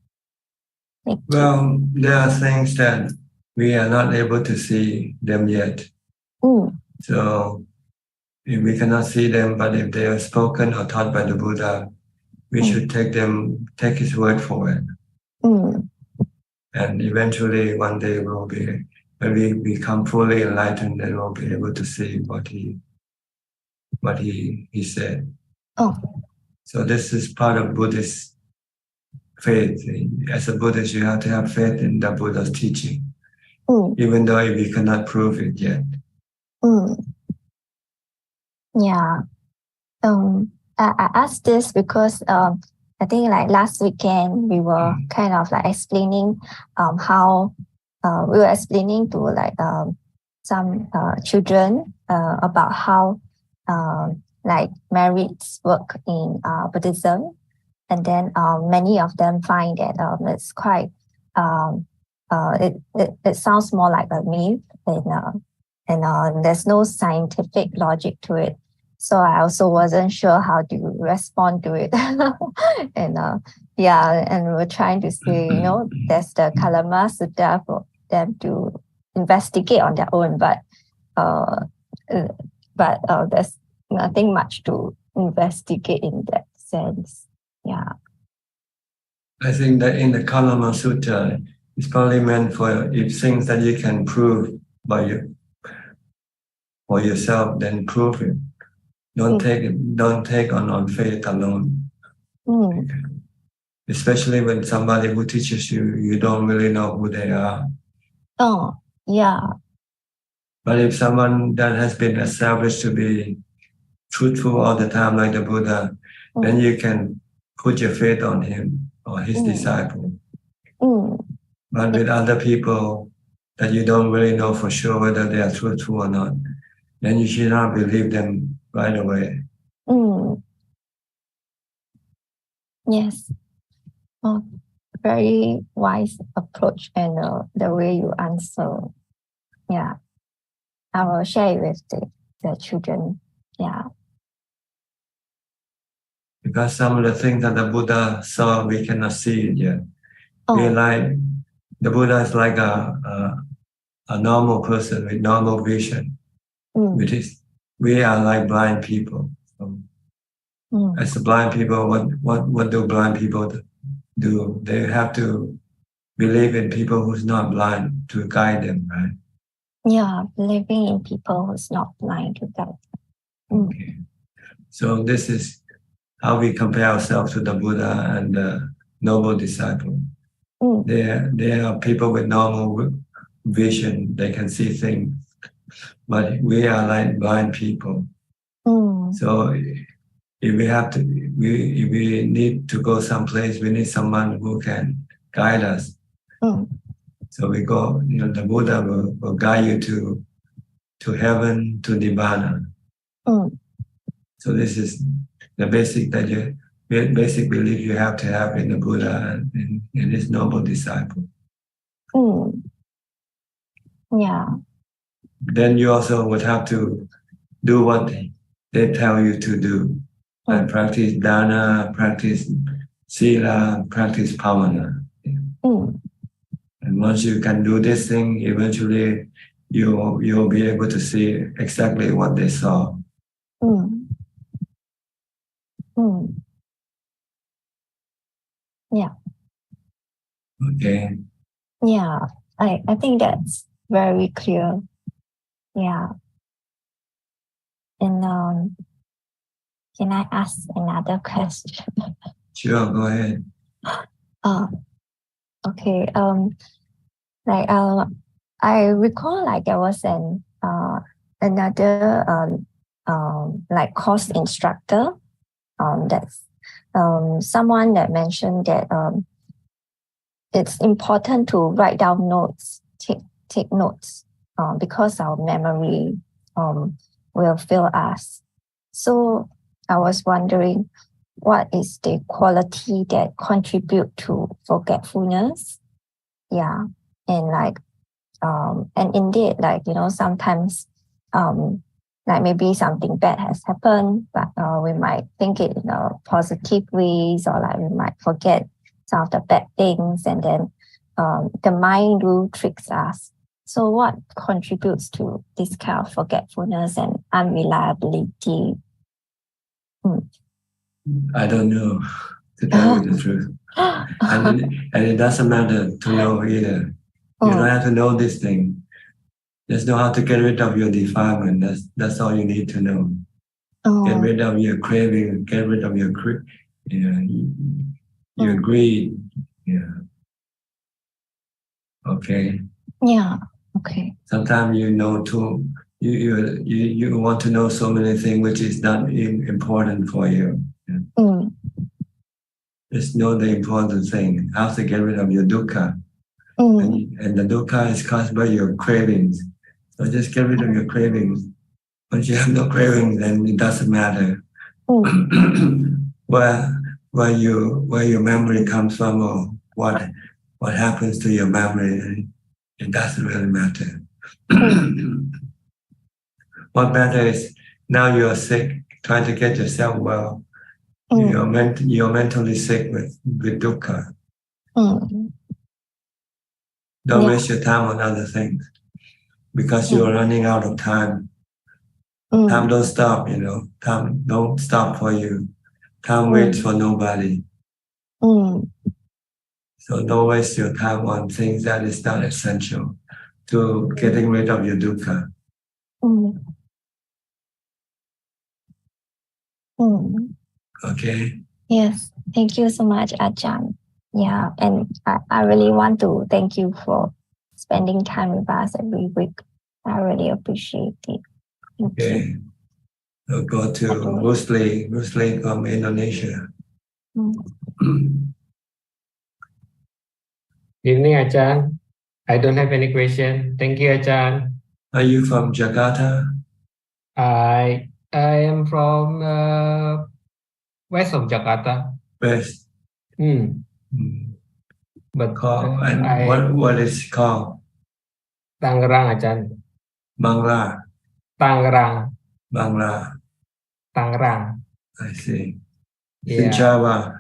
Well, there are things that we are not able to see them yet. So if we cannot see them, but if they are spoken or taught by the Buddha, we should take his word for it. And eventually one day when we become fully enlightened, then we'll be able to see what he said. So this is part of Buddhist faith. As a Buddhist, you have to have faith in the Buddha's teaching, even though we cannot prove it yet. Yeah. I asked this because I think like last weekend we were kind of like explaining how we were explaining to like some children about how like merits work in Buddhism, and then many of them find that it's quite it sounds more like a myth, and there's no scientific logic to it. So I also wasn't sure how to respond to it. And and we're trying to say, there's the Kalama Sutta for them to investigate on their own, but there's nothing much to investigate in that sense. Yeah. I think that in the Kalama Sutta, it's probably meant for if things that you can prove for yourself, then prove it. Don't take on faith alone. Especially when somebody who teaches you, you don't really know who they are. But if someone that has been established to be truthful all the time, like the Buddha, then you can put your faith on him or his disciple. But with other people that you don't really know for sure whether they are truthful or not, then you should not believe them right away. Yes. Very wise approach, and the way you answer. Yeah. I will share it with the children. Yeah. Because some of the things that the Buddha saw, we cannot see it yet. The Buddha is like a normal person with normal vision. We are like blind people. So as a blind people, what do blind people do? They have to believe in people who's not blind to guide them, right? Yeah, believing in people who's not blind to guide them. Okay. So this is how we compare ourselves to the Buddha and the noble disciple. They are people with normal vision. They can see things, but we are like blind people. So if we need to go someplace, we need someone who can guide us. So we go, the Buddha will guide you to heaven, to Nibbana. So this is the basic belief you have to have in the Buddha and in his noble disciple. Yeah. Then you also would have to do what they tell you to do. Like practice dana, practice sila, practice pavana. And once you can do this thing, eventually you'll be able to see exactly what they saw. Yeah. Okay. Yeah, I think that's very clear. Yeah. And can I ask another question? Sure, go ahead. Okay. I recall like there was another like course instructor that's someone that mentioned that it's important to write down notes, take notes because our memory will fail us. So I was wondering, what is the quality that contribute to forgetfulness? Yeah, and like and indeed, like sometimes like maybe something bad has happened, but we might think it in a positive ways, or like we might forget some of the bad things, and then the mind will tricks us. So what contributes to this kind of forgetfulness and unreliability? I don't know, to tell you the truth. And it doesn't matter to know either. You don't have to know this thing. Just know how to get rid of your defilement. That's all you need to know. Get rid of your craving. Get rid of your greed. Yeah. Okay. Yeah. Okay. Sometimes you want to know so many things which is not important for you. Yeah. Just know the important thing. How to get rid of your dukkha. And the dukkha is caused by your cravings. So just get rid of your cravings. Once you have no cravings, then it doesn't matter where your memory comes from, or what happens to your memory. It doesn't really matter. What matters is now you're sick, trying to get yourself well. You're mentally sick with dukkha. Don't waste your time on other things, because you're running out of time. Time don't stop, Time don't stop for you. Time waits for nobody. So don't waste your time on things that is not essential to getting rid of your dukkha. Okay? Yes. Thank you so much, Ajahn. Yeah. And I really want to thank you for spending time with us every week. I really appreciate it. Okay. We'll go to Rusli from Indonesia. Evening, Ajahn. I don't have any question. Thank you, Ajahn. Are you from Jakarta? I am from west of Jakarta. West. But what is it called? Tangerang, Ajahn. Bangla. Tangerang. Bangla. Tangerang. I see. Yeah. In Java.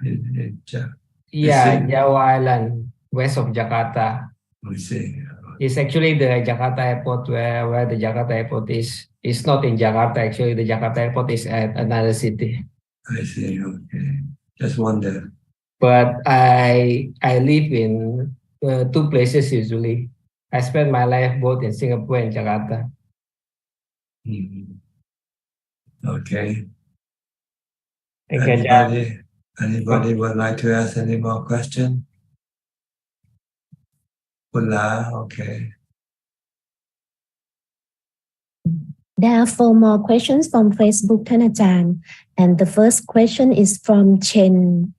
Java Island, west of Jakarta. I see. It's actually the Jakarta airport where the Jakarta airport is. It's not in Jakarta, actually. The Jakarta airport is at another city. I see. Okay. Just wonder. But I live in two places usually. I spend my life both in Singapore and Jakarta. Okay. Okay, Anybody would like to ask any more questions? Ula, okay. There are 4 more questions from Facebook, Ajahn. And the first question is from Chen.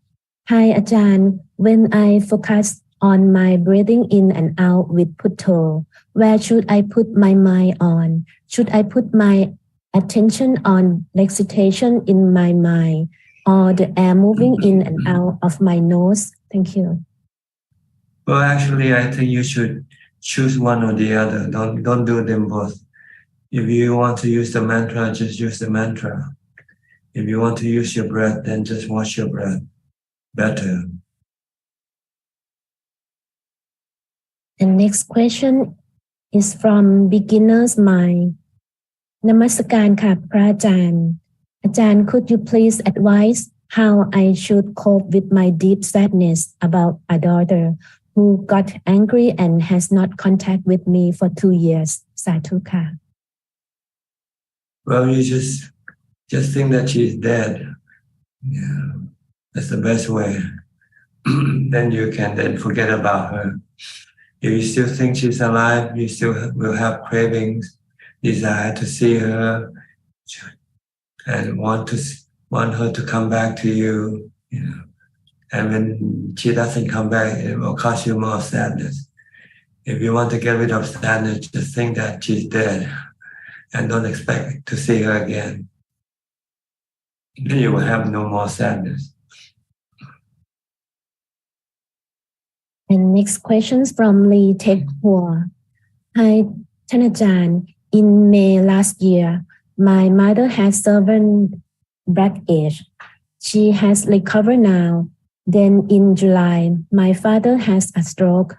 Hi, Ajahn. When I focus on my breathing in and out with Putto, where should I put my mind on? Should I put my attention on recitation in my mind, or the air moving in and out of my nose? Thank you. Well, actually, I think you should choose one or the other. Don't do them both. If you want to use the mantra, just use the mantra. If you want to use your breath, then just watch your breath better. The next question is from Beginner's Mind. Namaskaran ka, Prajaan. Ajahn, could you please advise how I should cope with my deep sadness about a daughter who got angry and has not contact with me for 2 years. Satuka. Well, you just think that she's dead. Yeah, that's the best way. Then you can then forget about her. If you still think she's alive, you still will have cravings, desire to see her, and want her to come back to you. You know, and when she doesn't come back, it will cause you more sadness. If you want to get rid of sadness, just think that she's dead, and don't expect to see her again. Then you will have no more sadness. And next questions from Lee Tek Hua. Hi, Ajaan. In May last year, my mother had sudden breakage. She has recovered now. Then in July, my father has a stroke.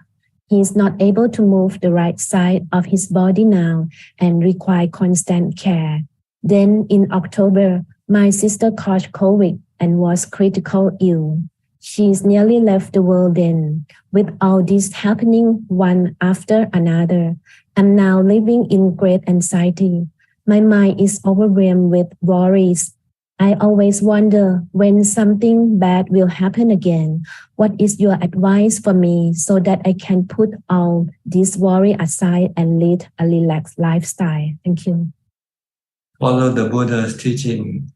He is not able to move the right side of his body now and require constant care. Then in October, my sister caught COVID and was critical ill. She's nearly left the world then. With all this happening one after another, I'm now living in great anxiety. My mind is overwhelmed with worries. I always wonder when something bad will happen again. What is your advice for me so that I can put all this worry aside and lead a relaxed lifestyle? Thank you. Follow the Buddha's teaching.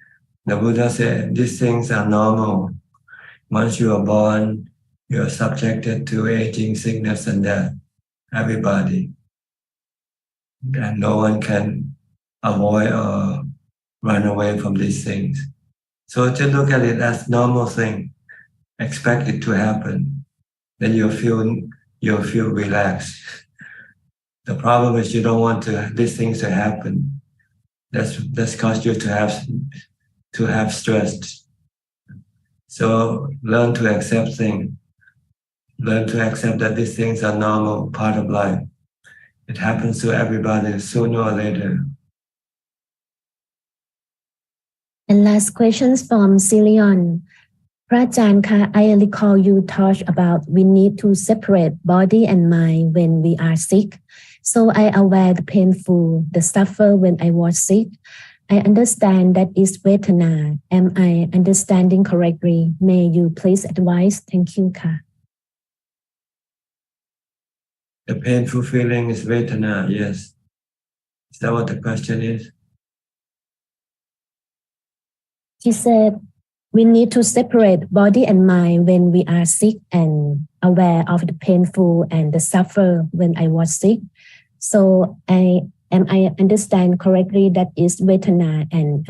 The Buddha said these things are normal. Once you are born, you are subjected to aging, sickness, and death. Everybody. And no one can avoid or run away from these things. So just look at it as normal thing. Expect it to happen. Then you'll feel relaxed. The problem is you don't want these things to happen. That's caused you to have stress. So learn to accept things. Learn to accept that these things are normal, part of life. It happens to everybody sooner or later. And last questions from Cilion. Ajaan ka, I recall you talked about we need to separate body and mind when we are sick. So I aware the painful, the suffer when I was sick. I understand that is Vedana. Am I understanding correctly? May you please advise? Thank you, ka. The painful feeling is Vedana, yes. Is that what the question is? He said, we need to separate body and mind when we are sick and aware of the painful and the suffer when I was sick. So I understand correctly that is Vedana and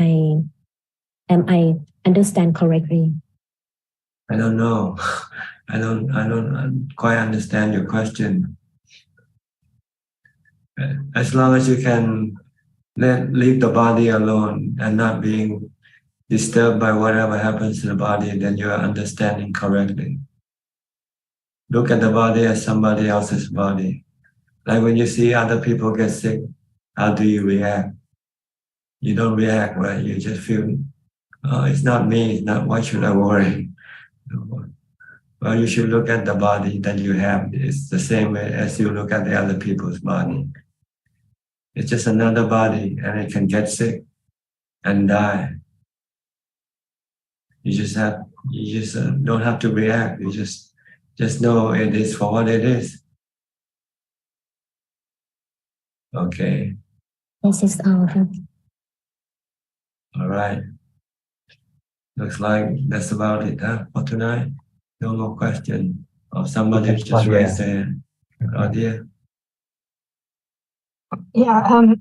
I understand correctly? I don't know. I don't quite understand your question. As long as you can leave the body alone and not being disturbed by whatever happens to the body, then you are understanding correctly. Look at the body as somebody else's body. Like when you see other people get sick, how do you react? You don't react, right? You just feel, oh, it's not me, it's not, why should I worry? Well, you should look at the body that you have. It's the same way as you look at the other people's body. It's just another body and it can get sick and die. You just don't have to react. You just know it is for what it is. Okay. This is all. All right. Looks like that's about it, huh? For tonight. No more question. Or somebody just raised their hand. Claudia. Yeah,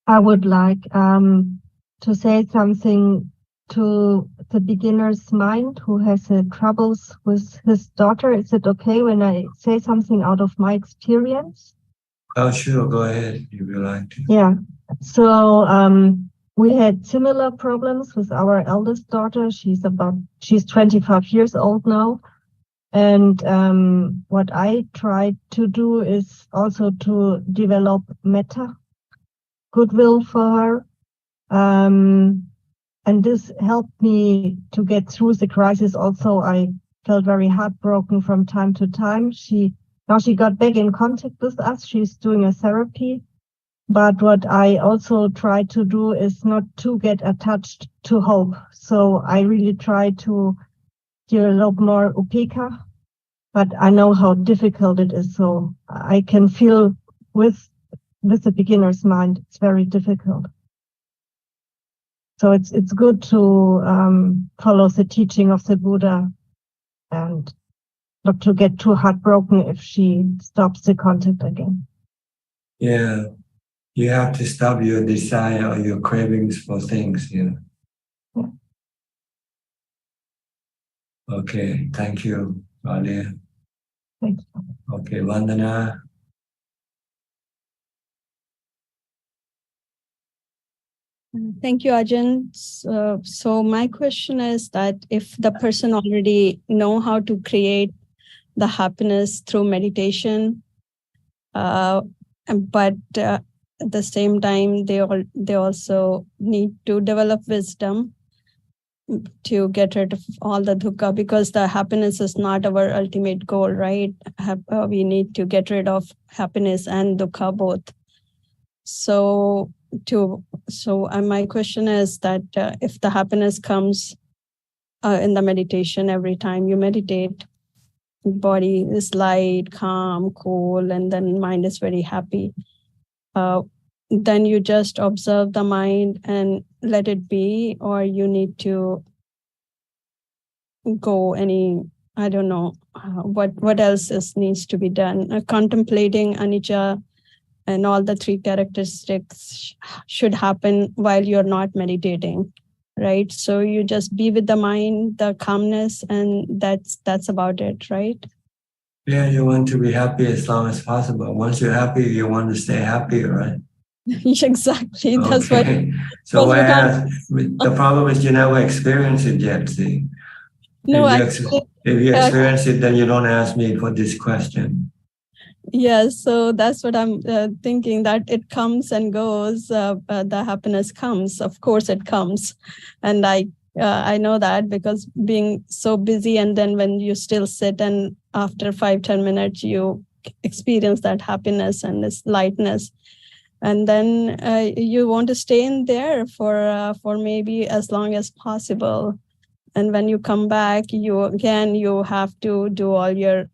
I would like to say something to the beginner's mind who has troubles with his daughter. Is it okay when I say something out of my experience? Oh, sure. Go ahead if you like to. Yeah. So we had similar problems with our eldest daughter. She's 25 years old now. And what I tried to do is also to develop metta, goodwill for her. And this helped me to get through the crisis. Also, I felt very heartbroken from time to time. Now she got back in contact with us. She's doing a therapy. But what I also try to do is not to get attached to hope. So I really try to develop more upeka, but I know how difficult it is. So I can feel with the beginner's mind, it's very difficult. So it's good to follow the teaching of the Buddha and not to get too heartbroken if she stops the contact again. Yeah, you have to stop your desire or your cravings for things, you know. Okay, thank you, Valia. Thanks. Okay, Vandana. Thank you, Ajaan. So my question is that if the person already know how to create the happiness through meditation, but at the same time, they also need to develop wisdom to get rid of all the dukkha, because the happiness is not our ultimate goal, right? We need to get rid of happiness and dukkha both. So my question is that if the happiness comes in the meditation, every time you meditate, body is light, calm, cool, and then mind is very happy. Then you just observe the mind and let it be, or you need to go I don't know, what else needs to be done. Contemplating anicca and all the three characteristics should happen while you're not meditating, right? So you just be with the mind, the calmness, and that's about it, right? Yeah, you want to be happy as long as possible. Once you're happy, you want to stay happy, right? Exactly. That's okay. what. So the problem is you never experience it yet, see? No, if you experience it, then you don't ask me for this question. Yeah, so that's what I'm thinking, that it comes and goes. The happiness comes. Of course it comes. And I know that because being so busy, and then when you still sit and after 5-10 minutes, you experience that happiness and this lightness. And then you want to stay in there for maybe as long as possible. And when you come back, you have to do all your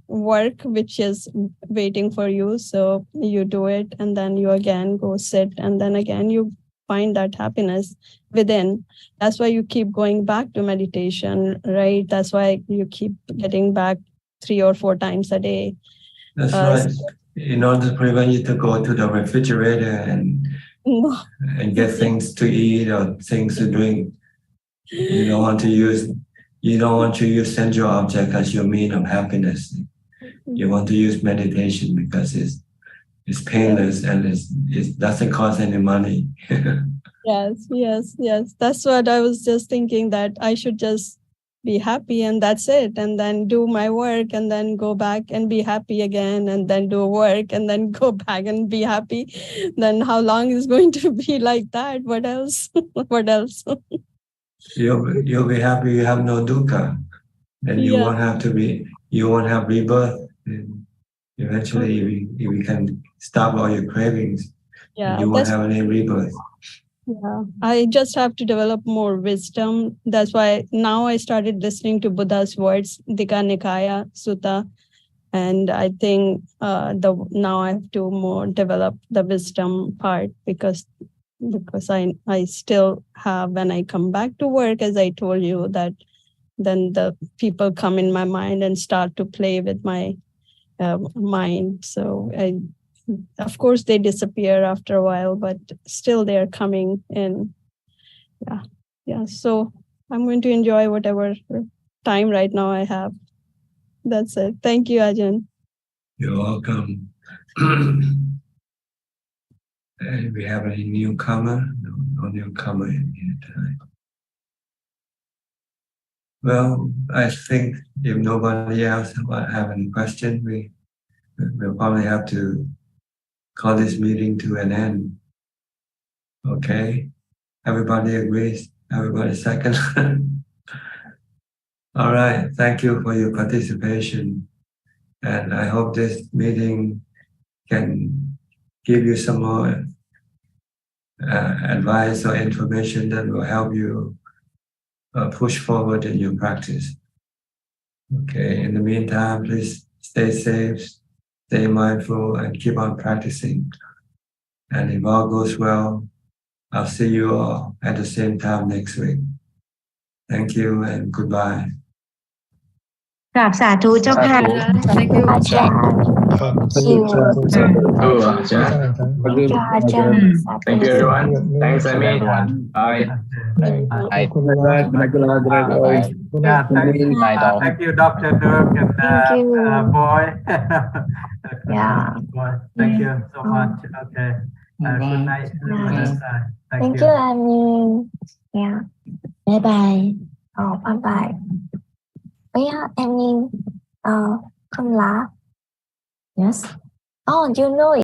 work which is waiting for you. So you do it, and then you again go sit, and then again you find that happiness within. That's why you keep going back to meditation, right? That's why you keep getting back 3 or 4 times a day. That's right. In order to prevent you to go to the refrigerator and get things to eat or things to drink, you don't want to use sensual object as your mean of happiness. You want to use meditation because it's painless and it doesn't cost any money. Yes. That's what I was just thinking, that I should just be happy and that's it, and then do my work and then go back and be happy again, and then do work and then go back and be happy. Then how long is going to be like that? What else? What else? You'll be happy. You have no dukkha, then you won't have rebirth. And eventually, if you can stop all your cravings, you won't have any rebirth. Yeah, I just have to develop more wisdom. That's why now I started listening to Buddha's words, Dika Nikaya Sutta, and I think now I have to more develop the wisdom part, because I still have, when I come back to work, as I told you, that then the people come in my mind and start to play with my mind. So of course they disappear after a while, but still they're coming in. Yeah. So I'm going to enjoy whatever time right now I have. That's it. Thank you, Ajaan. You're welcome. And we have any newcomer? No newcomer in here tonight. Well, I think if nobody else have any question, we'll probably have to call this meeting to an end. Okay? Everybody agrees? Everybody second? All right. Thank you for your participation. And I hope this meeting can give you some more advice or information that will help you push forward in your practice. Okay. In the meantime, please stay safe, stay mindful, and keep on practicing. And if all goes well, I'll see you all at the same time next week. Thank you and goodbye. กราบสาธุเจ้าค่ะ Thank you อาจารย์ Thank you Thank you, everyone. Thanks, Amy. Bye. Bye. Yeah, thank you, Dr. Dirk and Boy. Yeah. Boy, thank you so much. Okay. Good night. Thank you, Amy. Yeah. Bye bye. Oh, bye bye. Oh yeah, Amy. Không lá. Yes. Oh, you know